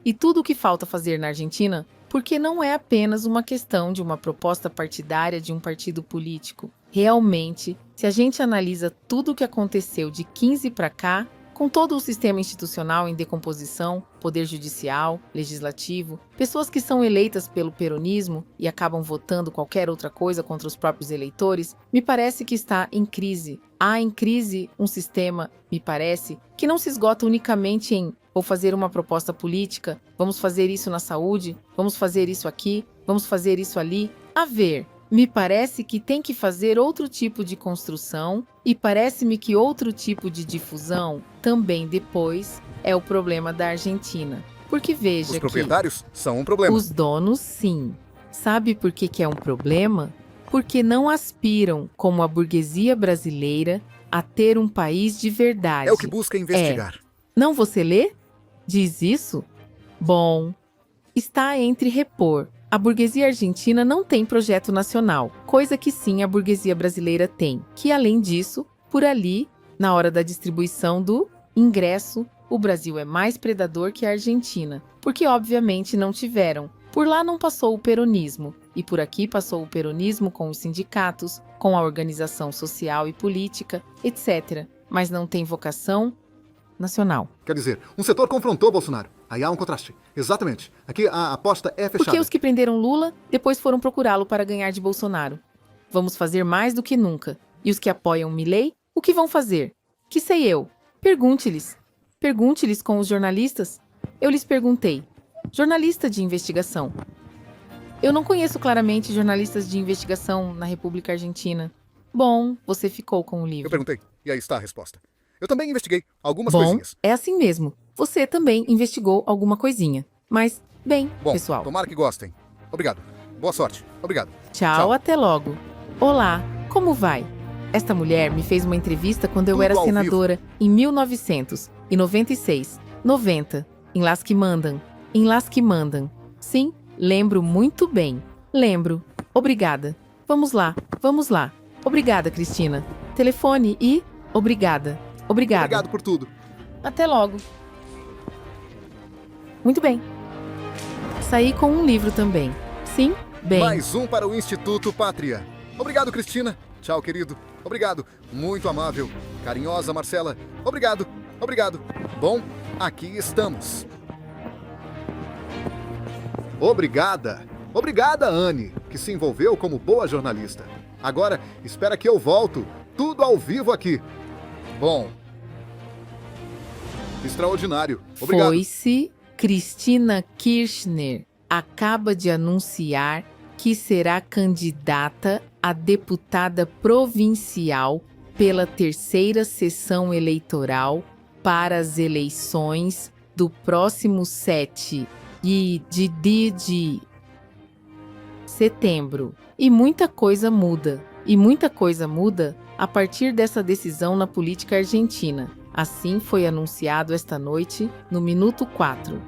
E tudo o que falta fazer na Argentina, porque não é apenas uma questão de uma proposta partidária de um partido político. Realmente, se a gente analisa tudo o que aconteceu de 15 para cá, com todo o sistema institucional em decomposição, poder judicial, legislativo, pessoas que são eleitas pelo peronismo e acabam votando qualquer outra coisa contra os próprios eleitores, me parece que está em crise. Há em crise um sistema, me parece, que não se esgota unicamente em vou fazer uma proposta política, vamos fazer isso na saúde, vamos fazer isso aqui, vamos fazer isso ali. A ver, me parece que tem que fazer outro tipo de construção e parece-me que outro tipo de difusão também depois é o problema da Argentina. Porque veja Os proprietários são um problema. os donos, sim. Sabe por que é um problema? Porque não aspiram, como a burguesia brasileira, a ter um país de verdade. É o que busca investigar. Não você lê? Diz isso? Bom, está entre repor. A burguesia argentina não tem projeto nacional, coisa que sim a burguesia brasileira tem. Que além disso, por ali, na hora da distribuição do ingresso, o Brasil é mais predador que a Argentina, porque obviamente não tiveram. Por lá não passou o peronismo, e por aqui passou o peronismo com os sindicatos, com a organização social e política, etc. Mas não tem vocação nacional. Quer dizer, um setor confrontou Bolsonaro. Aí há um contraste. Exatamente. Aqui a aposta é fechada. Porque os que prenderam Lula depois foram procurá-lo para ganhar de Bolsonaro. Vamos fazer mais do que nunca. E os que apoiam Milei, o que vão fazer? Que sei eu? Pergunte-lhes. Pergunte-lhes com os jornalistas. Eu lhes perguntei. Jornalista de investigação. Eu não conheço claramente jornalistas de investigação na República Argentina. Bom, você ficou com o Eu livro. perguntei, e aí está a resposta. Eu também investiguei algumas Bom, coisinhas. é assim mesmo. Você também investigou alguma coisinha. Mas, bem, Bom, pessoal. tomara que gostem. Obrigado. Boa sorte. Obrigado. Tchau, até logo. Olá, como vai? Esta mulher me fez uma entrevista quando eu Tudo era ao senadora em 1996, 90, em Las que Mandam. Em Las que Mandam. Sim, lembro muito bem. Lembro. Obrigada. Vamos lá, vamos lá. Obrigada, Cristina. Telefone e... Obrigada. Obrigada. Obrigado por tudo. Até logo. Muito bem. Saí com um livro também. Sim, bem. Mais um para o Instituto Pátria. Obrigado, Cristina. Tchau, querido. Obrigado. Muito amável. Carinhosa, Marcela. Obrigado. Obrigado. Bom, aqui estamos. Obrigada. Obrigada, Anne, que se envolveu como boa jornalista. Agora, espera que eu volto. Tudo ao vivo aqui. Bom. Extraordinário. Obrigado. Foi-se Cristina Kirchner acaba de anunciar que será candidata a deputada provincial pela terceira sessão eleitoral para as eleições do próximo 7 de setembro. E muita coisa muda. E muita coisa muda a partir dessa decisão na política argentina. Assim foi anunciado esta noite, no Minuto 4.